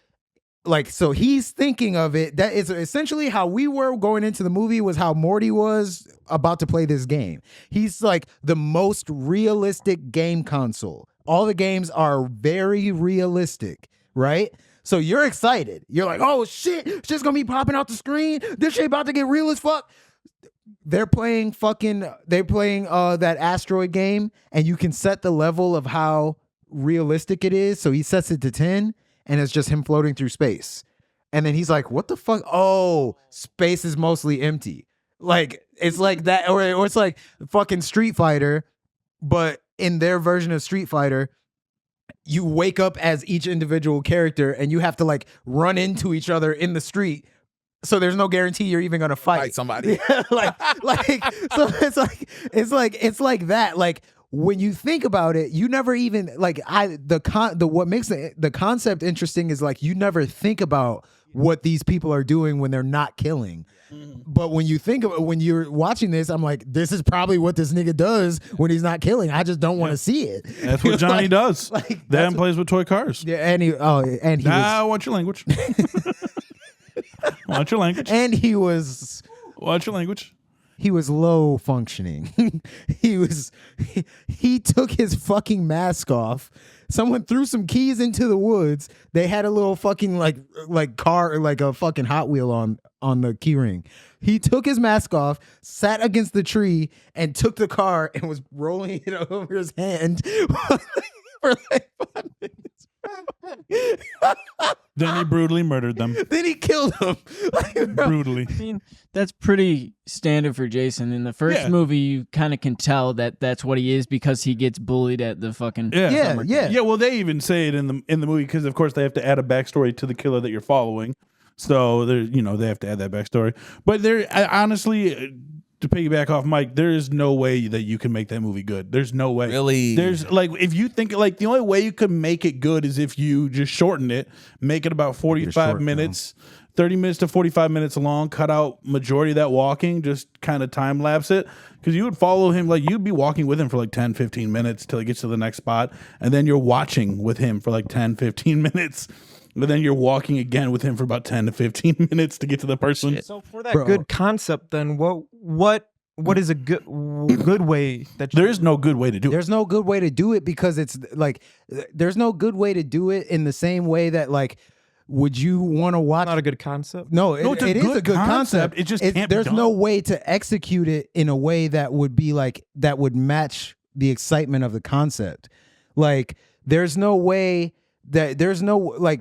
like, so he's thinking of it. That is essentially how we were going into the movie, was how Morty was about to play this game. He's like the most realistic game console. All the games are very realistic, right? So you're excited. You're like, oh shit, shit's gonna be popping out the screen. This shit about to get real as fuck. They're playing that asteroid game, and you can set the level of how realistic it is. So he sets it to 10. And it's just him floating through space. And then he's like, what the fuck? Oh, space is mostly empty. Like, it's like that, or it's like fucking Street Fighter, but in their version of Street Fighter, you wake up as each individual character and you have to like run into each other in the street So there's no guarantee you're even gonna fight somebody. Yeah, so it's like that. Like when you think about it, you never even like what makes the concept interesting is like you never think about what these people are doing when they're not killing. But when you think of when you're watching this, I'm like, this is probably what this nigga does when he's not killing. I just don't want to see it. That's what Johnny does. Like, Dan plays with toy cars. Yeah, and he Watch your language. Watch your language. And he was Watch your language. He was low functioning. He took his fucking mask off. Someone threw some keys into the woods. They had a little fucking like car, like a fucking Hot Wheel on the key ring. He took his mask off, sat against the tree, and took the car and was rolling it over his hand for like 5 minutes. Then he brutally murdered them. Then he killed them. Brutally. I mean, that's pretty standard for Jason. In the first movie, you kind of can tell that that's what he is because he gets bullied at the fucking summer camp. Yeah, well, they even say it in the movie because, of course, they have to add a backstory to the killer that you're following. So, they have to add that backstory. But honestly, to piggyback off Mike, there is no way that you can make that movie good. There's no way. Really? There's if you think the only way you could make it good is if you just shorten it, make it about 45 minutes, 30 minutes to 45 minutes long, cut out majority of that walking, just kind of time lapse it. Because you would follow him, you'd be walking with him for 10, 15 minutes till he gets to the next spot. And then you're watching with him for 10, 15 minutes. But then you're walking again with him for about 10 to 15 minutes to get to the person. So for that good concept, then what is a good way that there is no good way to do it. There's no good way to do it because it's there's no good way to do it in the same way that would you want to watch? Not a good concept. No, it is a good concept. It just can't there's be done. no way to execute it in a way that would be that would match the excitement of the concept. There's no way that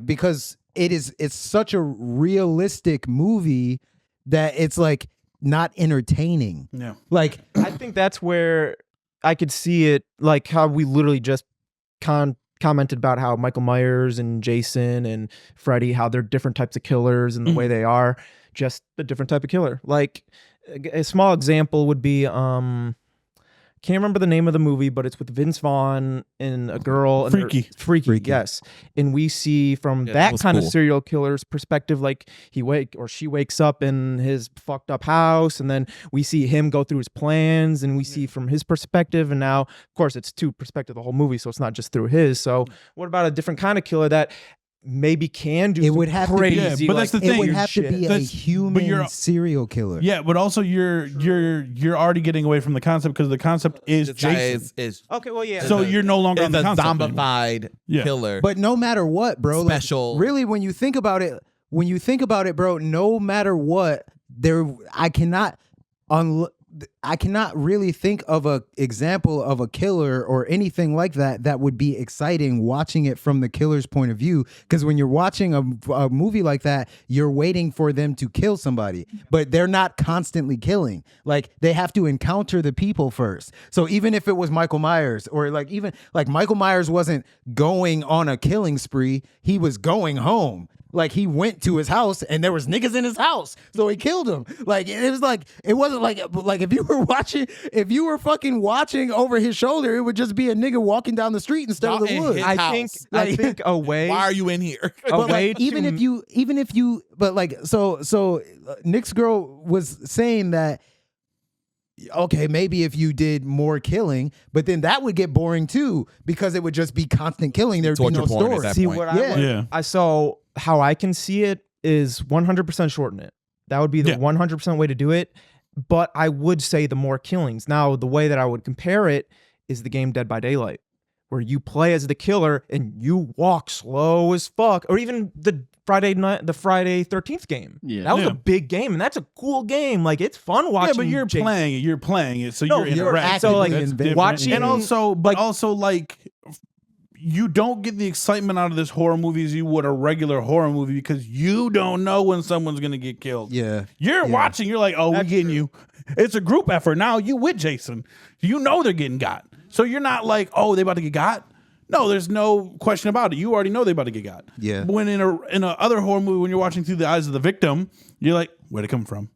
because it's such a realistic movie that it's not entertaining. Yeah. I think that's where I could see it, how we literally just commented about how Michael Myers and Jason and Freddy, how they're different types of killers and the way they are, just a different type of killer. A small example would be can't remember the name of the movie, but it's with Vince Vaughn and a girl. Freaky. Freaky, yes. And we see from that kind of serial killer's perspective, she wakes up in his fucked up house, and then we see him go through his plans, and we see from his perspective. And now, of course, it's two perspectives the whole movie, so it's not just through his. So what about a different kind of killer that maybe can do it would have crazy, to be, but that's the thing. It would have to be a human serial killer. Yeah, but also you're already getting away from the concept because the concept is Jason. Okay, well, yeah. So you're no longer on the concept zombified killer. But no matter what, bro, special. Really, when you think about it, bro, no matter what, I cannot really think of a example of a killer or anything like that would be exciting watching it from the killer's point of view. Because when you're watching a movie like that, you're waiting for them to kill somebody, but they're not constantly killing. They have to encounter the people first. So even if it was Michael Myers or Michael Myers wasn't going on a killing spree, he was going home. He went to his house and there was niggas in his house, so he killed him. It wasn't if you were fucking watching over his shoulder, it would just be a nigga walking down the street instead of the woods. I think a way. Why are you in here? So Nick's girl was saying that. Okay, maybe if you did more killing, but then that would get boring too because it would just be constant killing. There'd be no story. See what I saw. How I can see it is 100% shorten it. That would be the 100% way to do it. But I would say the more killings. Now, the way that I would compare it is the game Dead by Daylight, where you play as the killer and you walk slow as fuck, or even the Friday 13th game. Yeah, that was a big game, and that's a cool game. It's fun watching. Yeah, but you're playing it, so you're interacting. So watching, and also, you don't get the excitement out of this horror movie as you would a regular horror movie because you don't know when someone's gonna get killed. Yeah, you're watching. You're like, we're getting you. It's a group effort now. You with Jason. You know they're getting got, so you're not like, they about to get got. No, there's no question about it. You already know they about to get got. Yeah. When in a other horror movie, when you're watching through the eyes of the victim, you're like, where'd it come from?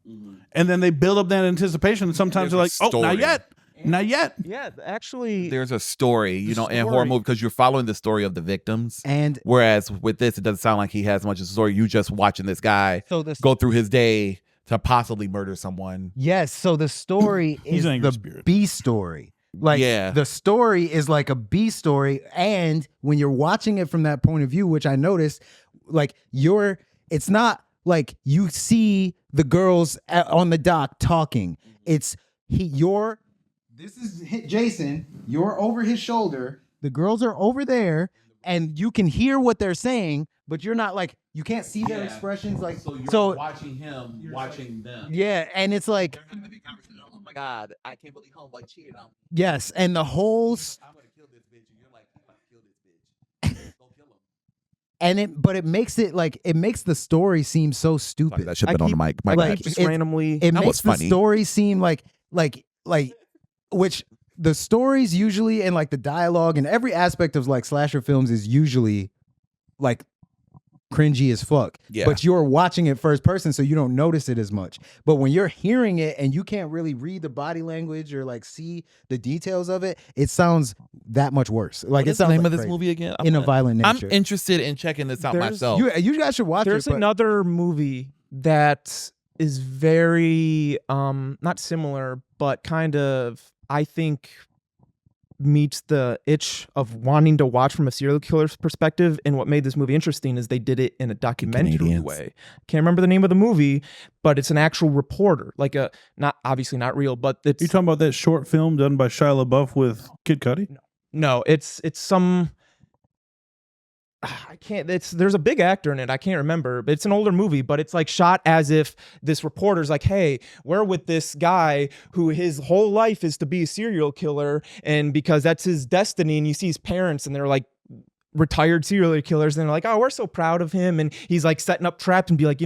And then they build up that anticipation, and sometimes they're like, oh, not yet. Not yet. Yeah, actually, There's a story, in horror movie because you're following the story of the victims. And whereas with this, it doesn't sound like he has much of a story. You just watching this guy go through his day to possibly murder someone. yes, so the story is an angry the spirit. B story. Like Yeah. the story is like a B story, and when you're watching it from that point of view, which I noticed, like it's not like you see the girls on the dock talking. It's this is Jason, you're over his shoulder, the girls are over there, and you can hear what they're saying, but you're not like, you can't see their expressions. Like, so watching him, watching them. yeah, and it's like, Oh my God, I can't believe homeboy cheated on me. yes, and the whole I'm gonna kill this bitch, and you're like, I'm gonna kill this bitch. Go kill him. but it makes the story seem so stupid. That should have been on the mic. My Like, bad. just it- randomly. It That makes was the funny. story seem like which the stories usually, and like the dialogue and every aspect of like slasher films is usually like cringy as fuck. Yeah. But you're watching it first person, so you don't notice it as much. But when you're hearing it and you can't really read the body language or like see the details of it, it sounds that much worse. Like What it is the sounds name like of this crazy. movie again? In a violent I'm nature. interested in checking this out There's- myself. You guys should watch There's it. but- another movie that is very not similar, but kind of, I think, meets the itch of wanting to watch from a serial killer's perspective. And what made this movie interesting is they did it in a documentary Canadians. way. Can't remember the name of the movie, but it's an actual reporter, like obviously not real, but it's You talking about that short film done by Shia LaBeouf with Kid Cudi? no, it's some. I can't. There's a big actor in it. I can't remember, but it's an older movie. But it's like shot as if this reporter's like, "Hey, we're with this guy who his whole life is to be a serial killer, and because that's his destiny." And you see his parents, and they're like retired serial killers, and they're like, "Oh, we're so proud of him." And he's like setting up traps and be like,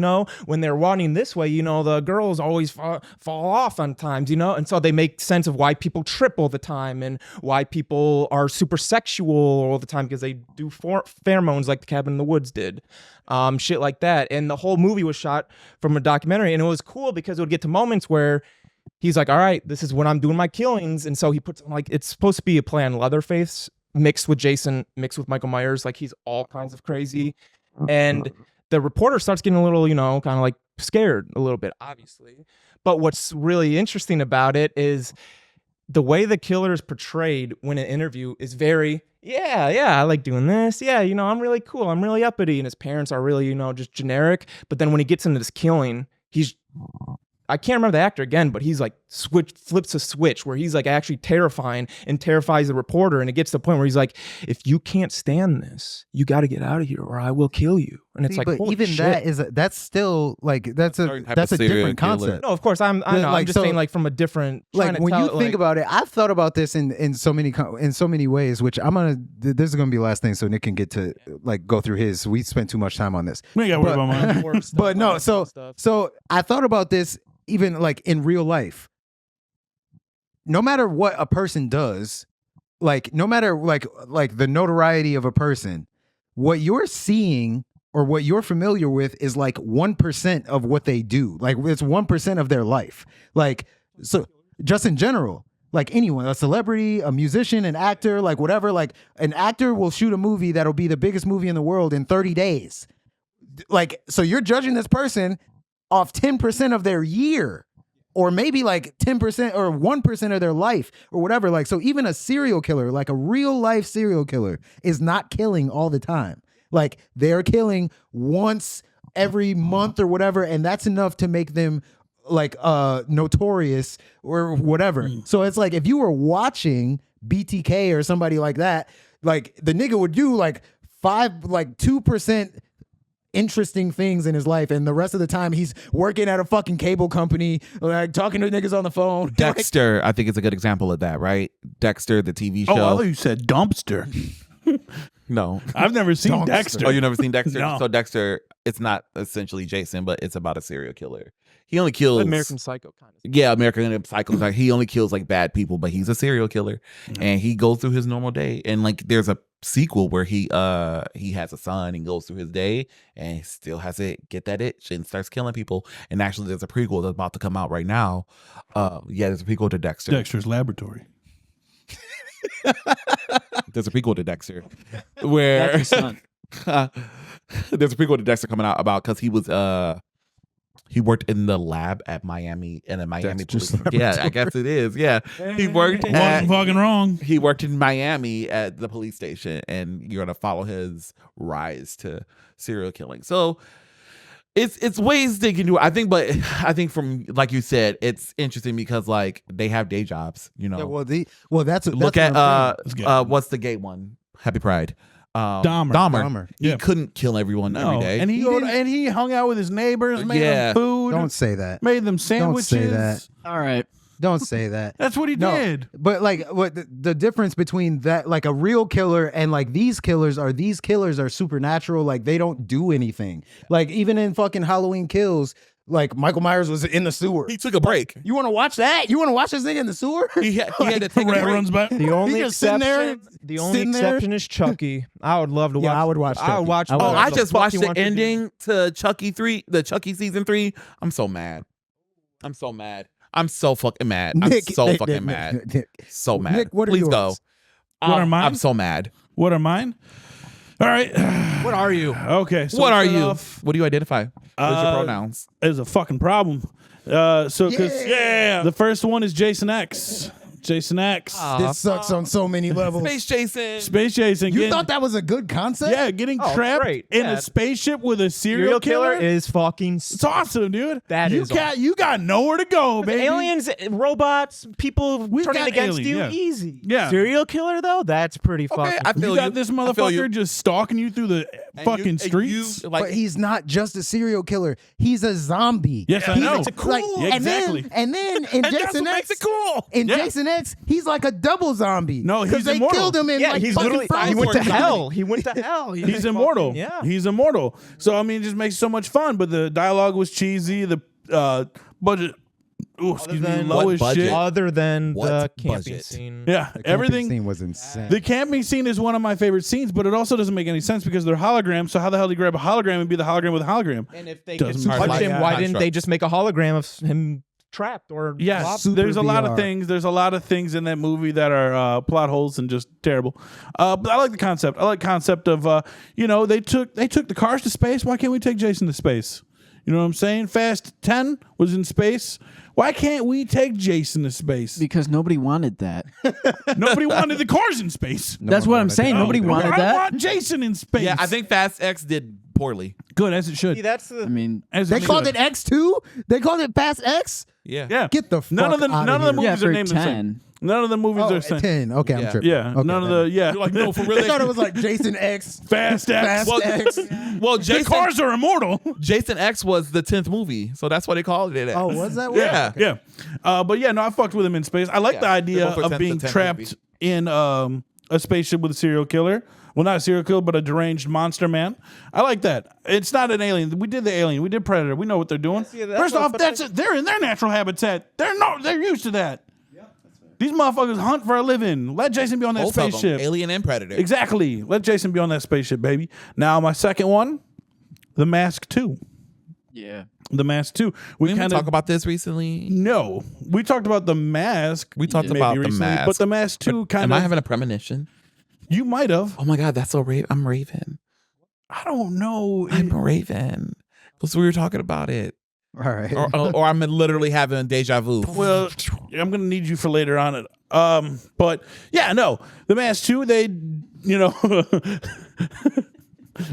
when they're wanting this way, the girls always fall off on times, and so they make sense of why people trip all the time and why people are super sexual all the time because they do pheromones like the Cabin in the Woods did, shit like that. And the whole movie was shot from a documentary, and it was cool because it would get to moments where he's like, all right, this is when I'm doing my killings. And so he puts like, it's supposed to be a play on Leatherface mixed with Jason, mixed with Michael Myers. Like he's all kinds of crazy. And the reporter starts getting a little, kind of like scared a little bit, obviously. But what's really interesting about it is the way the killer is portrayed when an interview is very, yeah, I like doing this. Yeah, I'm really cool. I'm really uppity. And his parents are really, just generic. But then when he gets into this killing, I can't remember the actor again, but he's like flips a switch where he's like actually terrifying and terrifies the reporter. And it gets to the point where he's like, if you can't stand this, you got to get out of here or I will kill you. And it's like, but holy even shit. that's still like that's a certain type of serial different killer. concept. No, of course I know. I'm Like, just so- saying like from a different, Like trying to when you tell, think like- about it, I've thought about this in so many ways, which I'm gonna. This is gonna be the last thing, so Nick can get to like go through his. We spent too much time on this, We ain't got to worry But- about mine. Work stuff, but no. all that So stuff. so I thought about this even like in real life. No matter what a person does, like no matter like the notoriety of a person, what you're seeing or what you're familiar with is like 1% of what they do. Like it's 1% of their life. Like so just in general. Like anyone, a celebrity, a musician, an actor, like whatever, like an actor will shoot a movie that'll be the biggest movie in the world in 30 days. Like, so you're judging this person off 10% of their year, or maybe like 10% or 1% of their life or whatever. Like, so even a serial killer, like a real life serial killer, is not killing all the time. Like they're killing once every month or whatever, and that's enough to make them like notorious or whatever. So it's like if you were watching BTK or somebody like that, like the nigga would do like 2% interesting things in his life, and the rest of the time he's working at a fucking cable company, like talking to niggas on the phone. Dexter, I think, is a good example of that, right? Dexter, the TV show. Oh, I thought you said dumpster. No. I've never seen Dexter. Oh, you never seen Dexter? No. So Dexter, it's not essentially Jason, but it's about a serial killer. He only kills American Psycho kind of. Yeah, American Psycho. Like he only kills like bad people, but he's a serial killer, and he goes through his normal day. And like, there's a sequel where he has a son and goes through his day, and he still has to get that itch and starts killing people. And actually, there's a prequel that's about to come out right now. There's a prequel to Dexter. Dexter's Laboratory. There's a prequel to Dexter where there's a prequel to Dexter coming out about because he was he worked in the lab at Miami and a Miami police. Yeah, I guess it is. Yeah, he worked. Wasn't fucking wrong. He worked in Miami at the police station, and you're gonna follow his rise to serial killing. So it's ways they can do it. I think from like you said, it's interesting because like they have day jobs. You know. Yeah, that's look at what's the gay one? Happy Pride. Dahmer. He couldn't kill everyone every day. And he hung out with his neighbors, made them food. Don't say that. Made them sandwiches. Don't say that. All right. Don't say that. That's what he did. But like, what the difference between that, like a real killer and like these killers are supernatural. Like they don't do anything. Like even in fucking Halloween Kills, like Michael Myers was in the sewer. He took a break. You want to watch that? You want to watch this nigga in the sewer? He had to take a break. Runs back. The only just sitting there, exception is Chucky. I would love to watch. Yeah, I would watch I would watch. Chucky. I just watched the ending to Chucky 3, the Chucky season 3. I'm so mad. I'm so fucking mad. Nick, I'm so fucking mad. Nick. So mad. Nick, what are Please yours? go. What are mine? I'm so mad. What are mine? All right. What are you? Okay. So What are start you? off, What do you identify? What is your pronouns? Is a fucking problem. Because the first one is Jason X. Jason X. This sucks on so many levels. Space Jason. Space Jason. You thought that was a good concept? Yeah, getting trapped great. in Yeah. a spaceship with a serial Killer killer. is fucking. It's awesome, dude. You got nowhere to go, baby. Aliens, robots, people We've turning got against alien, you, yeah. easy. Yeah. Serial killer though, that's pretty fucking. I feel You got this motherfucker just stalking you through the fucking streets. But he's not just a serial killer. He's a zombie. Yes, I know. He's Yeah, exactly. And then in Jason X, cool. Jason X, he's like a double zombie. No, he's because they immortal. killed him in Yeah, like he's fucking literally. Frozen. He went to hell. He went to hell. He's immortal. Yeah. He's immortal. So I mean, it just makes so much fun. But the dialogue was cheesy. The budget, low as shit. Other than What the camping budget? scene. Yeah, The camping everything. scene was insane. The camping scene is one of my favorite scenes, but it also doesn't make any sense because they're holograms. So how the hell do you grab a hologram and be the hologram with a hologram? And if they Doesn't could matter. touch him, why Construct. didn't they just make a hologram of him trapped or Yes, locked? there's a lot VR. of things. There's a lot of things in that movie that are plot holes and just terrible. But I like the concept. I like the concept of they took the cars to space. Why can't we take Jason to space? You know what I'm saying? Fast 10 was in space. Why can't we take Jason to space? Because nobody wanted that. Nobody wanted the cars in space. That's what I'm saying. Nobody wanted I that. want Jason in space. Yeah, I think Fast X did poorly. good as it should. See, that's the. I mean, As They it called should. it X2? They called it Fast X? Yeah. Yeah. Get the fuck none of the outta here. movies for are named the 10. same. None of the movies Oh, are same. 10. Okay, I'm Yeah. tripping. Yeah. Okay, none of the You're like, no, for real. I thought it was like Jason X. Fast X. Fast X. Well, The Jason, cars are immortal. Jason X was the 10th movie, so that's why they called it. Oh, was that? Yeah. Yeah. But yeah, no, I fucked with him in space. I like the idea They're both of being the 10th trapped movie. in a spaceship with a serial killer. Well, not a serial killer, but a deranged monster man. I like that. It's not an alien. We did the alien. We did Predator. We know what they're doing. First off, they're in their natural habitat. They're used to that. These motherfuckers hunt for a living. Let Jason be on that Both of them, spaceship. Alien and Predator. Exactly. Let Jason be on that spaceship, baby. Now, my second one, The Mask 2. yeah. The Mask 2. We We didn't kind talk of about this recently. no. We talked about The Mask. We talked maybe about The recently, Mask. but The Mask 2 kind Am of. I having a premonition? You might have. Oh my God, that's so I'm Raven. I don't know. I'm Raven. Because we were talking about it. All right. Or I'm literally having deja vu. Well, I'm gonna need you for later on it. But yeah, no, The Mask 2. They,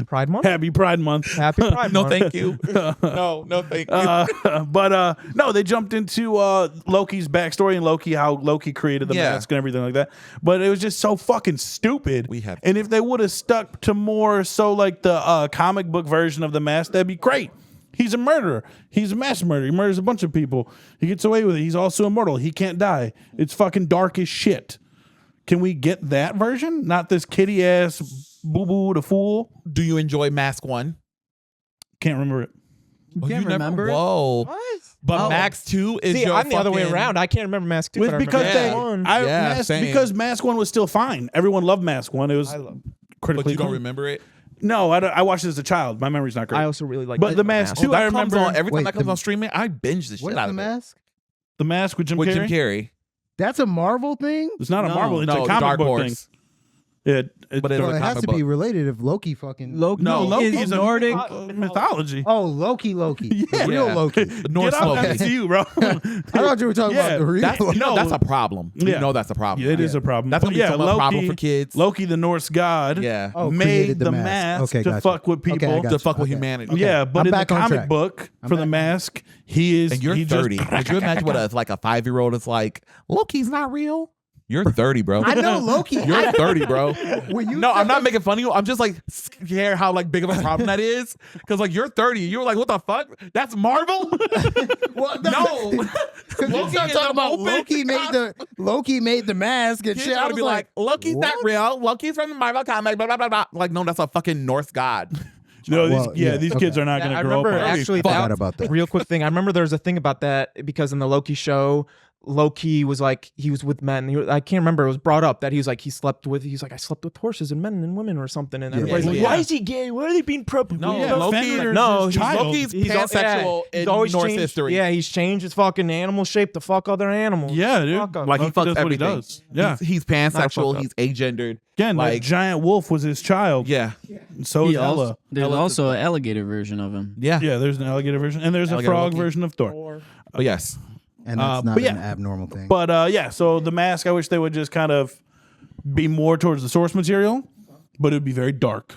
Pride Month. Happy Pride Month. Happy Pride No, Month. thank you. No, thank you. But no, they jumped into Loki's backstory and how Loki created the Yeah. mask and everything like that. But it was just so fucking stupid. And if they would have stuck to more so like the comic book version of the mask, that'd be great. He's a murderer. He's a mass murderer. He murders a bunch of people. He gets away with it. He's also immortal. He can't die. It's fucking dark as shit. Can we get that version? Not this kitty ass Boo Boo the Fool. Do you enjoy Mask 1? Can't remember it. Oh, can't remember it? Whoa. What? But Mask 2 is See, your I'm the other way fucking- around. I can't remember Mask 2. It's but I because remember they, Mask 1. because Mask 1 was still fine. Everyone loved Mask 1. It was I love. critically. But you don't acclaimed. remember it? No, I watched it as a child. My memory's not great. I also really like. But the Mask Mask. 2, I That comes remember on every time Wait, that comes the- on streaming. I binge the shit What's out the of it. mask? The Mask with Jim With Carrey. Jim Carrey. That's a Marvel thing. It's not a No. Marvel. It's No, a comic Dark book Horse. thing. It's But it's Well, a it has comic to be book. related if Loki fucking. Loki, No, Loki is is a Nordic. mythology. Oh, Loki. Yeah. Real Loki. Norse Get out Loki. that's you, bro. I thought you were talking Yeah, about the real. That's, you know, No. that's a problem. Yeah. You know that's a problem. Yeah, it is a problem. That's But gonna be yeah, so much problem for kids. Loki, the Norse god, Yeah. Oh, made created the the mask, mask. Okay, to gotcha. fuck with Okay, I people. got To you. fuck with Okay. humanity. Okay. Yeah, but I'm in the back on comic track. book I'm for the back. mask, he is. And you're he 30. Just, Could you imagine what like a 5-year-old is like? Loki's not real. You're 30, bro. I know Loki. You're 30, bro. When you No, I'm said- not making fun of you. I'm just like scared how like big of a problem that is. Because like you're 30. You're like, what the fuck? That's Marvel? Well, No. Because you Loki start is talking an about open Loki made the mask and Kids shit. are I gonna was be like, Loki's not what? real. Loki's from the Marvel comic. Blah blah blah blah. Like, no, that's a fucking Norse god. no, Well, these, yeah, these okay. kids are not Yeah, going I to grow up. remember on it. actually Forgot that, about that. real quick thing. I remember there was a thing about that because in the Loki show, Loki was like he was with men. I can't remember. It was brought up that he was like I slept with horses and men and women or something. And everybody's like, yeah. why is he gay? Why are they being pro? No, Yeah, Loki. Fenrir's No, his he's child. Loki's He's al- pansexual he's in always Norse changed, history. Yeah, he's changed his fucking animal shape to fuck other animals. Yeah, dude. Fuck 'em. Like he Loki fucks does what he everything. does. Yeah. He's Not a fuck pansexual. up. He's agendered. Again, like like- Giant Wolf was his child. Yeah, So is Ella. There's also an alligator version of him. yeah. Yeah, there's an alligator version, and there's a Alligator frog Loki. version of Thor. But yes, And that's not but an yeah. abnormal thing. But yeah, so the mask, I wish they would just kind of be more towards the source material, but it would be very dark.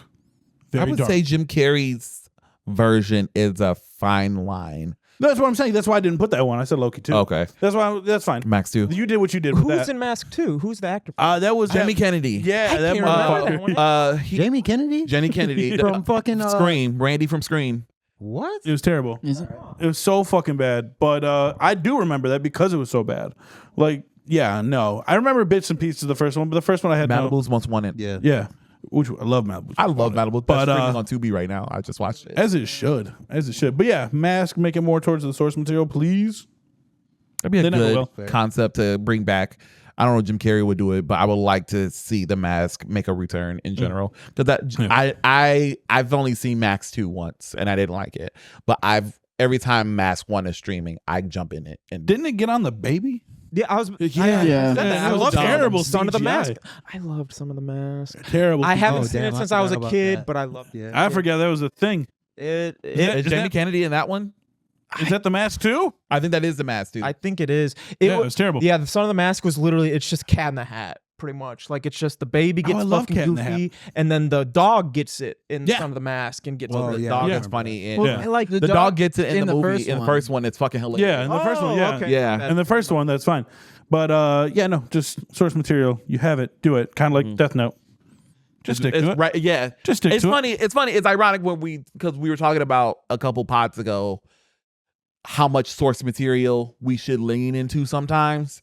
Very I would dark. say Jim Carrey's version is a fine line. That's what I'm saying. That's why I didn't put that one. I said Loki too. Okay, That's why. That's fine. Max 2. You did what you did with Who's that. in Mask 2? Who's the actor? That was Jamie that, Kennedy. Yeah, that can't remember motherfucker. that one. Jamie Kennedy Jenny Kennedy from fucking Scream. Randy from Scream. What? It was terrible. Is it? It was so fucking bad. But I do remember that because it was so bad. Like, yeah, no. I remember bits and pieces of the first one, but the first one I had no. Malibu's most wanted. Yeah. Yeah. Which I love Malibu. I love Malibu, But, but streaming on Tubi right now. I just watched it. As it should. As it should. But yeah, Mask, make it more towards the source material, please. That'd be a They never good will. concept to bring back. I don't know if Jim Carrey would do it, but I would like to see the Mask make a return in general. Because that I've only seen Mask 2 once and I didn't like it. But every time Mask 1 is streaming, I jump in it. And Didn't it get on the baby? Yeah, I was. Yeah. Yeah. It was loved terrible Son of the CGI. Mask. I loved Son of the Mask. Terrible. I haven't Oh, seen damn, it I since I was a forgot about kid, that. but I loved it. Yeah. I forgot that was a thing. It is Is Jamie that- Kennedy in that one? Is that the Mask too? I think that is the Mask too. I think it is. Yeah, it was terrible. Yeah, the Son of the Mask was literally it's just Cat in the Hat, pretty much. Like it's just the baby gets I love fucking Cat in the Hat. goofy, and then the dog gets it in Yeah. Son of the Mask and gets Well, over the yeah, dog I is remember funny. that. In, Well, Yeah. I like the dog gets it in the movie. first In the one. first one, it's fucking hilarious. Yeah, in the first one, yeah. okay. Yeah. That- And the first one, that's fine. But yeah, no, just source material. You have it. Do it. Kind of like Death Note. Just stick It's to it. right. Yeah, Just stick it's to funny. It's funny. It's ironic because we were talking about a couple pods ago how much source material we should lean into sometimes.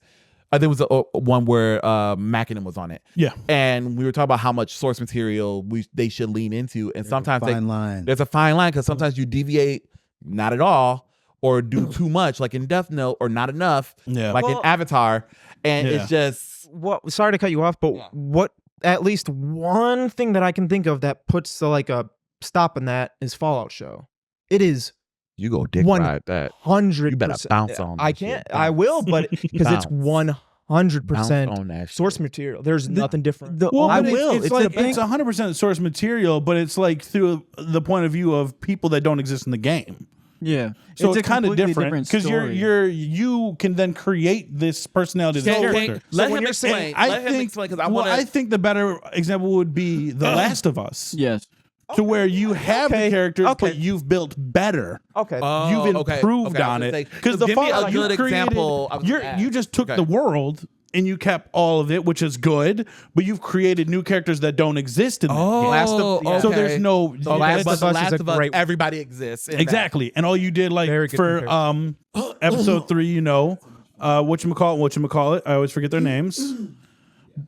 There was a one where Mackinnon was on it. Yeah. And we were talking about how much source material they should lean into, and sometimes Fine line. there's a fine line because sometimes you deviate not at all or do too much, like in Death Note, or not enough, Yeah. like in Well- Avatar, and Yeah. it's just what? Sorry to cut you off, but what? At least one thing that I can think of that puts like a stop in that is Fallout show. It is you go dick One- ride that. 100%. You better bounce on I that can't. shit. I will, but because it's Bounce. 100% Bounce on that source shit. material. There's nothing different. Well, I but will. It's, It's like the thing. it's 100% source material, but it's like through the point of view of people that don't exist in the game. Yeah. So a it's kind of completely different because story. you can then create this personality, this character. Let when him you're saying- explain. I Let him think. explain because I well, want I to. think the better example would be The Last of Us, Yes. to where you have Okay. the characters, Okay. but you've built better. Okay. You've improved on it because the give me a Fallout, you good created, example. I was gonna ask. you just took Okay. the world and you kept all of it, which is good, but you've created new characters that don't exist in the game. Last of- yeah. So there's no The Last but of The Us Last is a of Us, great- everybody exists. in that. exactly, and all you did like Very good for episode 3, whatchamacallit, I always forget their names.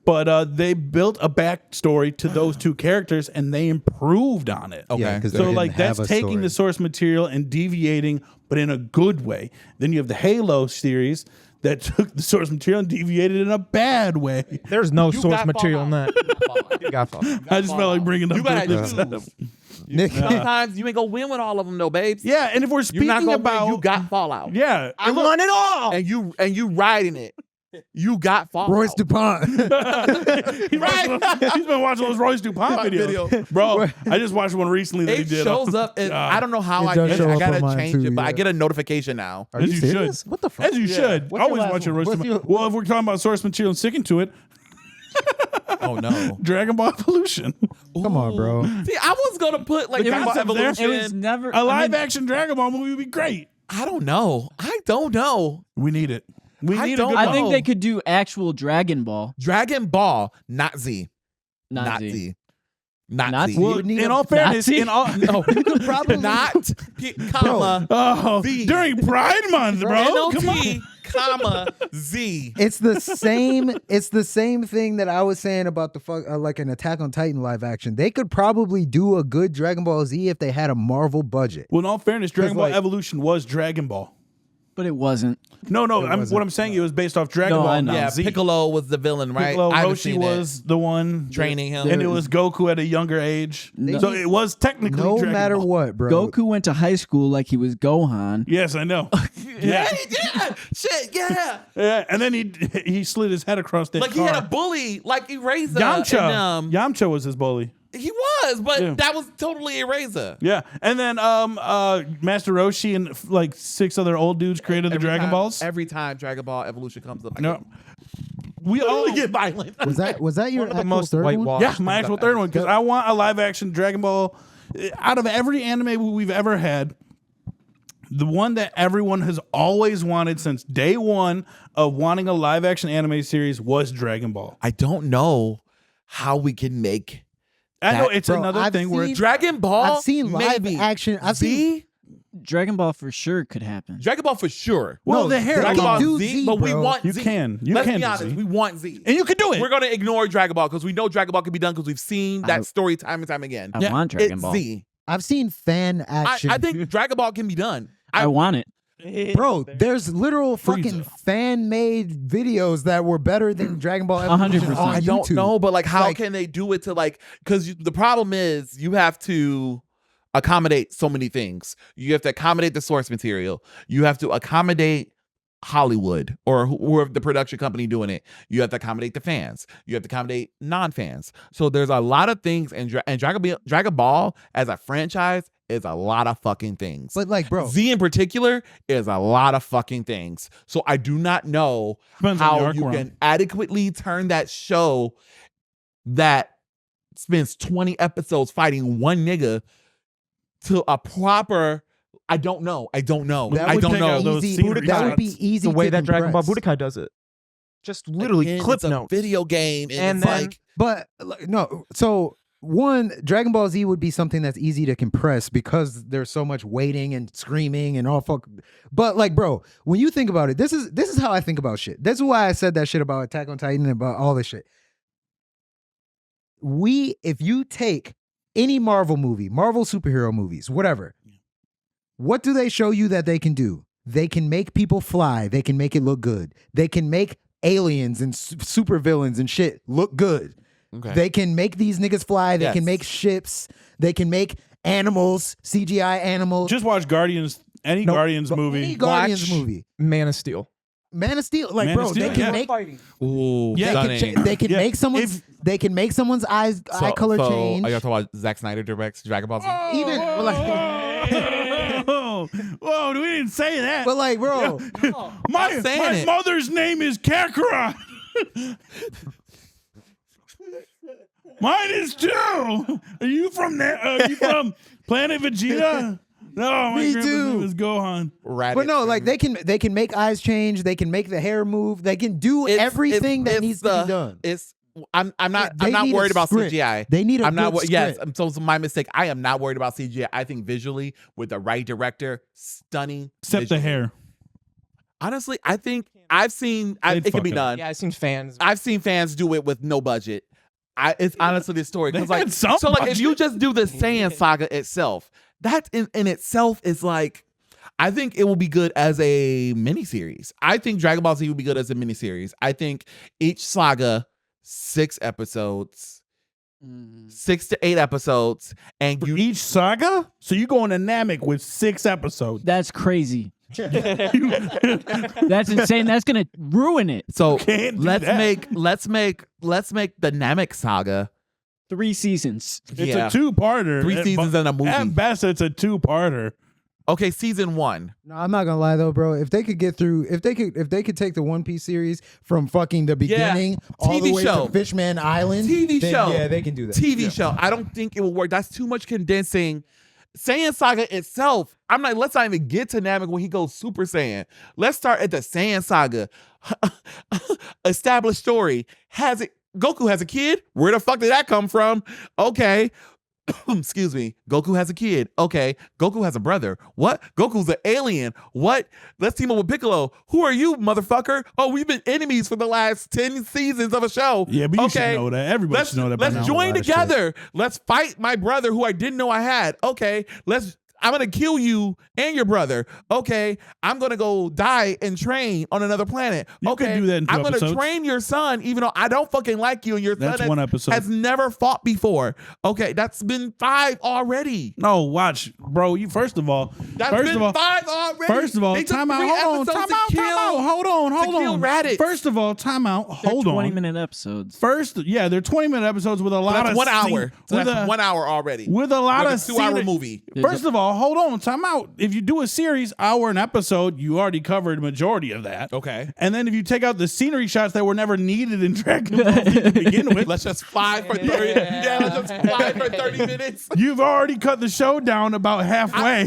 But they built a backstory to those two characters, and they improved on it. Okay. Yeah, 'cause they So didn't like have that's a taking story. the source material and deviating, but in a good way. Then you have the Halo series that took the source material and deviated in a bad way. There's no source got material in Fallout. that. You got Fallout. I just felt like bringing up You gotta the choose. Nick, Sometimes you ain't gonna win with all of them, though, babes. Yeah, and if we're You're speaking not gonna about win. You got Fallout. yeah, I want it all. And you riding it. You got Fallout. Royce DuPont. he's been watching those Royce DuPont videos. Bro, I just watched one recently that he It did. shows up. And I don't know how It I does did it. show I up gotta on mine change too, it, but I yeah. get a notification now. Are As you you serious? should. What the fuck? As you should. What's your Always last watch your one? Royce What's DuPont. your- Well, if we're talking about source material and sticking to it, Oh no. Dragon Ball Evolution. Come on, bro. See, I was gonna put like The Dragon Ball concept there- Evolution. It was never A live action Dragon Ball movie would be great. I don't know. We need it. We I need don't- a good I one. think they could do actual Dragon Ball, Dragon Ball, not Z. not Z. Not Z. Well, Well, need in a all fairness, Nazi? in all no, probably- not comma oh, Z. during Pride Month, bro. Come on. NOT, comma Z. It's the same. It's the same thing that I was saying about the like an Attack on Titan live action. They could probably do a good Dragon Ball Z if they had a Marvel budget. Well, in all fairness, Dragon Ball like- Evolution was Dragon Ball. But it wasn't. No, wasn't. what I'm saying, it was based off Dragon No, Ball. I know. not Yeah, Z. Piccolo was the villain, right? Piccolo, I haven't Roshi seen was the one training him. and it was Goku at a younger age. No. So it was technically No Dragon matter Ball. what, bro. Goku went to high school like he was Gohan. Yes, I know. Yeah, he did. Shit, yeah. Yeah, and then he slid his head across that Like he car. had a bully, like Eraser. Yamcha. And, Yamcha was his bully. he was, but Yeah. that was totally Eraser. Yeah, and then Master Roshi and like 6 other old dudes created the Every Dragon time- Balls. Every time Dragon Ball Evolution comes up, No, we all get violent. Was that your One of the actual most third one? whitewashed. yeah, my actual third one because I want a live action Dragon Ball. Out of every anime we've ever had, the one that everyone has always wanted since day one of wanting a live action anime series was Dragon Ball. I don't know how we can make I know That- it's Bro, another I've thing where seen- Dragon Ball. I've seen live maybe. action. I've Z? seen. Dragon Ball for sure could happen. Dragon Ball for sure. well No, the hair Dragon Ball do Z, Z, but we bro. want You Z. can. You Let's can be do honest. Z. We want Z. and you can do it. We're gonna ignore Dragon Ball because we know Dragon Ball can be done because we've seen that I- story time and time again. I want Dragon It's Ball. Z. I've seen fan action. I think Dragon Ball can be done. I want it. Bro, there's literal fucking Frieza. fan-made videos that were better than Dragon Ball 100%. Evolution on I don't YouTube. know, but like, how Like- can they do it to like? Because the problem is you have to accommodate so many things. You have to accommodate the source material. You have to accommodate Hollywood or whoever the production company doing it. You have to accommodate the fans. You have to accommodate non-fans. So there's a lot of things, and Dragon Ball as a franchise is a lot of fucking things. But like, bro, Z in particular is a lot of fucking things. So I do not know Depends on the how arc you we're on. can adequately turn that show that spends 20 episodes fighting one nigga to a proper. I don't know. that I would don't be know. those easy. scenery That would shots. be easy. The way to that Dragon Ball compress. Budokai does it. Just literally Again, clip it's a notes. video game, and, And it's then- like But like, no, so one Dragon Ball Z would be something that's easy to compress because there's so much waiting and screaming and all fuck. But like, bro, when you think about it, this is how I think about shit. That's why I said that shit about Attack on Titan and about all this shit. If you take any Marvel movie, Marvel superhero movies, whatever, what do they show you that they can do? They can make people fly. They can make it look good. They can make aliens and super villains and shit look good. okay. They can make these niggas fly. They Yes. can make ships. They can make animals, CGI animals. Just watch Guardians. Any No, Guardians but movie. Any Guardians Watch- movie. Man of Steel. Man of Steel. Like, Man bro, of Steel, they can yeah. make. Ooh, Yeah. stunning. They can Yeah. make someone's. They can make someone's eye color change. Are you talking about Zack Snyder directs Dragon Ball Z? Even like, Whoa, we didn't say that. but like, bro, my saying it. mother's name is Kakarot. Mine is too. Are you from you from Planet Vegeta? No, my Me grandpa's too. name is Gohan. but no, like they can make eyes change. They can make the hair move. They can do everything that needs to be done. I'm not They I'm need not a worried about script. CGI. They need a I'm not good yes, script. so my mistake. I am not worried about CGI. I think visually with the right director, stunning. Except the visually. hair. Honestly, I think I've seen They'd it can fuck be it done. Yeah, I've seen fans. I've seen fans do it with no budget. It's honestly this story They because like had some so like if budget. you just do the Saiyan saga itself, that in itself is like. I think it will be good as a miniseries. I think Dragon Ball Z will be good as a miniseries. I think each saga, 6 episodes, 6 to 8 episodes, and For you each saga? So you go on a Namek with 6 episodes. That's crazy. That's insane. That's gonna ruin it. so can't do let's that. make the Namek saga. 3 seasons. It's Yeah. a 2-parter. 3 seasons and a movie. At best, it's a 2-parter. Okay, season 1. No, I'm not gonna lie though, bro. If they could get through, if they could take the One Piece series from fucking the beginning all the TV way show. to Fishman Island, TV then show. yeah, they can do that. TV show. I don't think it will work. That's too much condensing. Saiyan Saga itself, I'm like, let's not even get to Namek when he goes Super Saiyan. Let's start at the Saiyan Saga. Established story. Goku has a kid? Where the fuck did that come from? Okay. Excuse me. Goku has a kid. Okay. Goku has a brother. What? Goku's an alien. What? Let's team up with Piccolo. Who are you, motherfucker? Oh, we've been enemies for the last 10 seasons of a show. Yeah, but you okay. should know that. Everybody should know that by Let's now. join A lot of together. Let's fight my brother who I didn't know I had. Okay. I'm gonna kill you and your brother. Okay, I'm gonna go die and train on another planet. You could okay, do that in 2 I'm gonna episodes. train your son, even though I don't fucking like you, and your That's son 1 episode. has never fought before. Okay, that's been 5 already. No, watch, bro. You first of all, That's first been of all, 5 already. First of all, They took time out. 3 Hold on. episodes Time to out. Time out. Hold on. kill Raditz. First of all, time out. Hold on. 20-minute episodes. First, yeah, they're 20-minute episodes with a lot That's of 1 hour. So with that's a 1 hour already. with a lot With of a 2-hour scenic- movie. First of all, hold on. Time out. If you do a series, hour an episode, you already covered a majority of that. Okay. And then if you take out the scenery shots that were never needed in Dragon Ball Z to begin with, Let's just fly for 30. Yeah, let's just fly for 30 minutes. you've already cut the show down about halfway.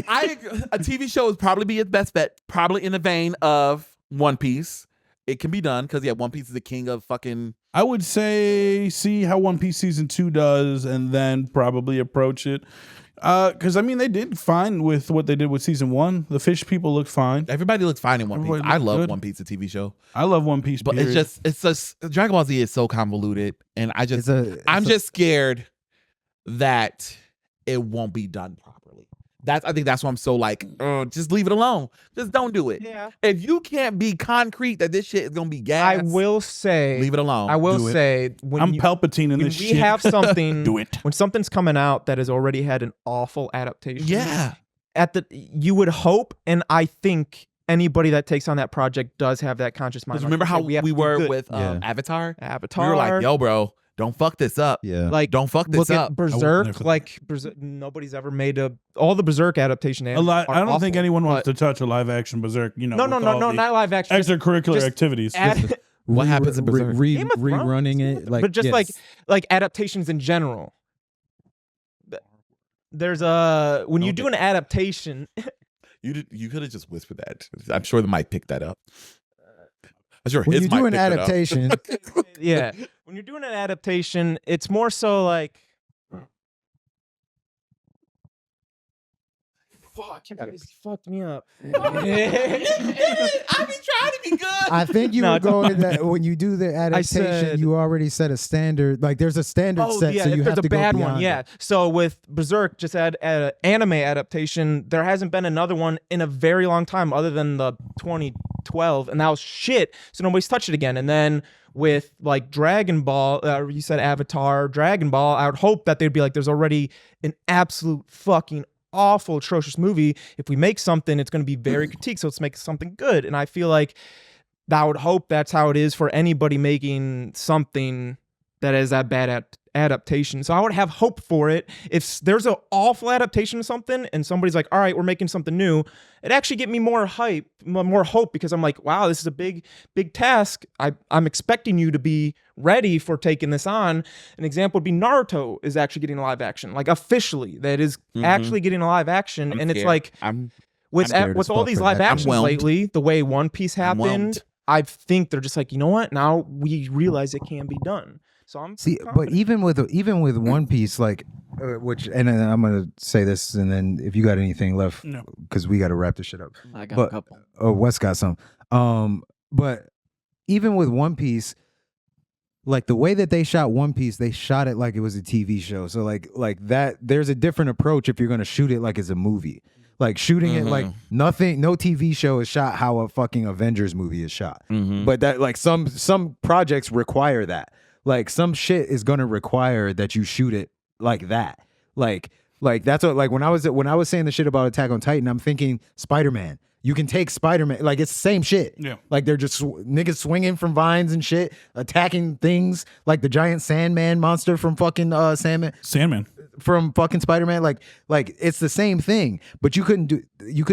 A TV show would probably be its best bet, probably in the vein of One Piece. It can be done because One Piece is the king of fucking. I would say see how One Piece season 2 does, and then probably approach it. Because I mean, they did fine with what they did with season 1. The fish people looked fine. Everybody looks fine in One Piece. Everybody I looked love good. One Piece, the TV show, I love One Piece, but period. it's just Dragon Ball Z is so convoluted, and I'm just scared that it won't be done properly. I think that's why I'm so like, just leave it alone. Just don't do it. Yeah. If you can't be concrete that this shit is gonna be gas, I will say. leave it alone. I will Do it. say when I'm you, Palpatine in when this we shit. have something. Do it. When something's coming out that has already had an awful adaptation. Yeah. You would hope, and I think anybody that takes on that project does have that conscious mind. Because remember how we have to do were good. with Yeah. Avatar? Avatar. We were like, yo, bro, don't fuck this up. Yeah. like Don't fuck this look up. at Berserk. never- Like nobody's ever made all the Berserk adaptation. A lot. I don't think awful, anyone wants but- to touch a live action Berserk. You know, No, with no, all no, the not live action. just extracurricular just activities. What happens in Berserk? Game of Thrones, rerunning too, it, like, but just yes. like adaptations in general. There's a when you do an adaptation. You could have just whispered that. I'm sure the mic picked that up. I'm sure When his you mic do an picked it up. adaptation, Yeah, when you're doing an adaptation, it's more so like. Fuck! This fucked me up. I've been trying to be good. I think you No, were it's going to that when you do the adaptation, said- you already set a standard. Like there's a standard Oh set, yeah, so if you there's have a to go bad one, beyond yeah. it. So with Berserk, just had an anime adaptation. There hasn't been another one in a very long time, other than the 2012, and that was shit. So nobody's touched it again. And then with like Dragon Ball, you said Avatar, Dragon Ball. I would hope that they'd be like, there's already an absolute fucking awful, atrocious movie. If we make something, it's going to be very critiqued. So let's make something good. And I feel like I would hope that's how it is for anybody making something that is that bad adaptation. So I would have hope for it. If there's an awful adaptation of something and somebody's like, all right, we're making something new, it actually get me more hype, more hope, because I'm like, wow, this is a big task. I'm expecting you to be ready for taking this on. An example would be Naruto is actually getting a live action, like officially that is actually getting a live action. I'm Mm-hmm. and it's scared. like I'm with scared as all fuck these for live that. I'm actions whelmed. lately, the way One Piece I'm whelmed. happened, I think they're just like, you know what? Now we realize it can be done. So I'm See, but confident. even with One Piece, like, which, and then I'm gonna say this, and then if you got anything left, No. because we got to wrap this shit up. I got But- a couple. Oh, Wes got some. But even with One Piece, like the way that they shot One Piece, they shot it like it was a TV show. So like that, there's a different approach if you're gonna shoot it like it's a movie. Like shooting it like nothing, no TV show is shot how a fucking Avengers movie is shot. But that like some projects require that. Like some shit is gonna require that you shoot it like that. Like that's what, like when I was saying the shit about Attack on Titan, I'm thinking Spider-Man. You can take Spider-Man, like it's the same shit. Yeah. Like they're just niggas swinging from vines and shit, attacking things like the giant Sandman monster from fucking Sandman from fucking Spider-Man. Like it's the same thing, but you couldn't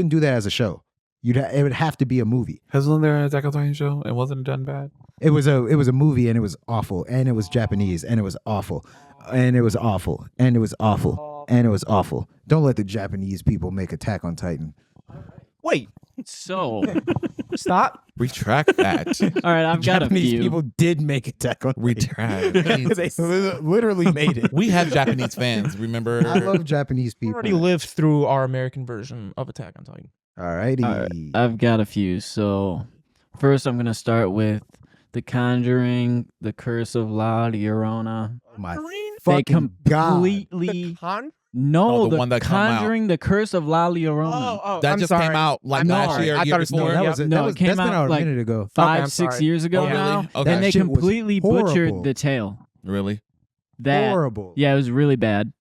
do that as a show. It would have to be a movie. Hasn't there an Attack on Titan show and wasn't it done bad? It was a movie and it was awful, and it was Japanese and it was awful, and it was awful, and it was awful, and it was awful. Don't let the Japanese people make Attack on Titan. Wait, So, stop. Retract that. all right, I've got a Japanese few. people did make Attack on Titan. Retract. They literally made it. We have Japanese fans, remember? I love Japanese We people. already lived through our American version of Attack on Titan. Alrighty. All right, I've got a few. So, first, I'm gonna start with The Conjuring, The Curse of La Llorona. My They fucking God. completely Con? No, the The one that come out. Conjuring, The Curse of La Llorona. That I'm just sorry. came out like No, last year, I year thought it was before. new. That Yeah. was it. No, That was, it came that's been out out a like minute ago. 5, I'm 6 sorry. years ago Oh, really? now. Okay. And they That shit was completely horrible. butchered the tale. Really? That Horrible. Yeah, it was really bad.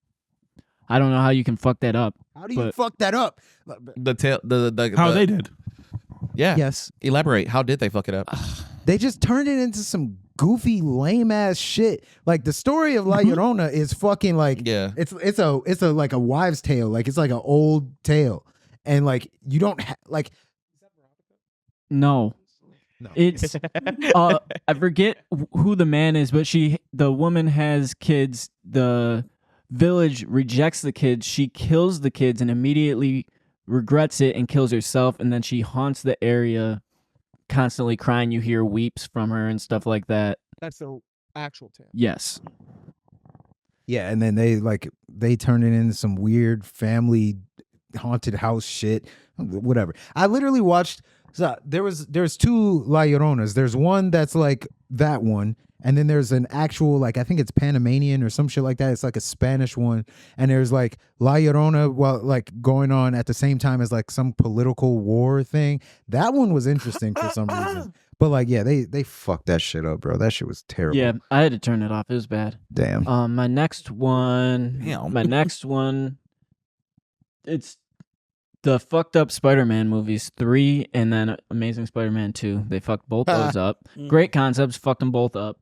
I don't know how you can fuck that up. How do you But- fuck that up? The tail. How they did. Yeah. Yes. Elaborate. How did they fuck it up? They just turned it into some goofy, lame ass shit. Like the story of La Llorona is fucking like Yeah. it's a like a wives' tale. Like it's like an old tale, and like you don't like. No. It's I forget who the man is, but the woman has kids. The village rejects the kids. She kills the kids and immediately regrets it and kills herself, and then she haunts the area constantly crying. You hear weeps from her and stuff like that. That's the actual tale. Yes. Yeah, and then they turn it into some weird family haunted house shit. Whatever. I literally watched. So there's two La Lloronas. There's one that's like that one, and then there's an actual, like, I think it's Panamanian or some shit like that. It's like a Spanish one, and there's like La Llorona, well, like going on at the same time as like some political war thing. That one was interesting for some reason. But like, yeah, they fucked that shit up, bro. That shit was terrible. Yeah, I had to turn it off. It was bad. Damn. My next one. Damn. My next one. It's the fucked up Spider-Man movies 3 and then Amazing Spider-Man 2. They fucked both those up. Great concepts, fucked them both up.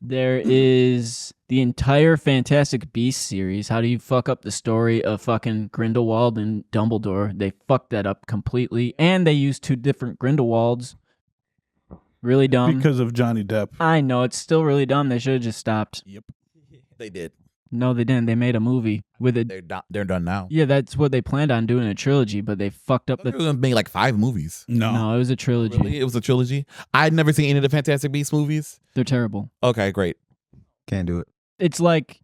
There is the entire Fantastic Beasts series. How do you fuck up the story of fucking Grindelwald and Dumbledore? They fucked that up completely, and they used 2 different Grindelwalds. Really dumb. Because of Johnny Depp. I know, it's still really dumb. They should have just stopped. Yep. They did. No, they didn't. They made a movie with it. They're done now. Yeah, that's what they planned on doing, a trilogy, but they fucked up They the. were gonna make like 5 movies. No, it was a trilogy. Really? It was a trilogy. I'd never seen any of the Fantastic Beasts movies. They're terrible. Okay, great. Can't do it. It's like,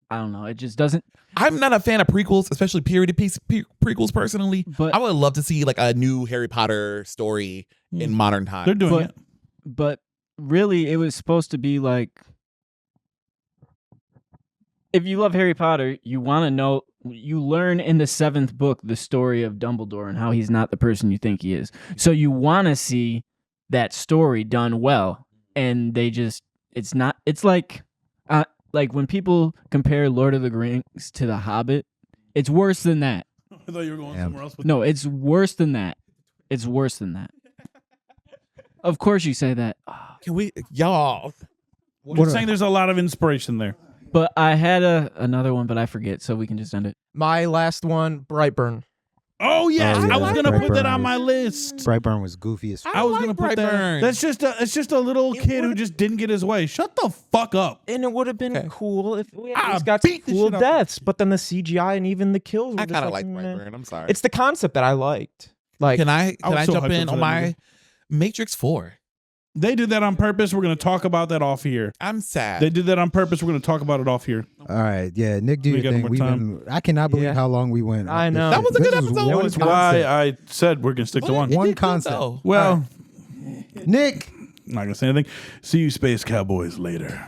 I don't know. It just doesn't. I'm not a fan of prequels, especially period piece prequels personally. But I would love to see like a new Harry Potter story in modern times. They're doing it. But really, it was supposed to be like, if you love Harry Potter, you want to know. You learn in the 7th book the story of Dumbledore and how he's not the person you think he is. So you want to see that story done well, and they just. It's not. It's like when people compare Lord of the Rings to The Hobbit, it's worse than that. I thought you were going somewhere else. No, it's worse than that. It's worse than that. Of course, you say that. Can we, y'all? You're saying there's a lot of inspiration there. But I had another one, but I forget, so we can just end it. My last one, Brightburn. Oh yes, Oh, yeah, I was gonna put that Brightburn on my was- list. Brightburn was goofy as fuck. I was like gonna put Brightburn. that. It's just a little kid who just didn't get his way. Shut the fuck up. And it would have been Okay. cool if we Ah, had got beat the cool shit out- deaths, but then the CGI and even the kills were I just kind of like meh. Brightburn. I'm sorry. It's the concept that I liked. Like, Can I was so jump hyped in up for on that my movie. Matrix 4? They did that on purpose. We're gonna talk about that off here. I'm sad. They did that on purpose. We're gonna talk about it off here. All right, yeah, Nick, do We your got thing. more We've time. been. I cannot believe Yeah. how long we went. I know. That was a This good was episode. one That's concept. why I said we're gonna stick to one. One It did good, concept. though. Well, Nick. I'm not gonna say anything. See you, Space Cowboys, later.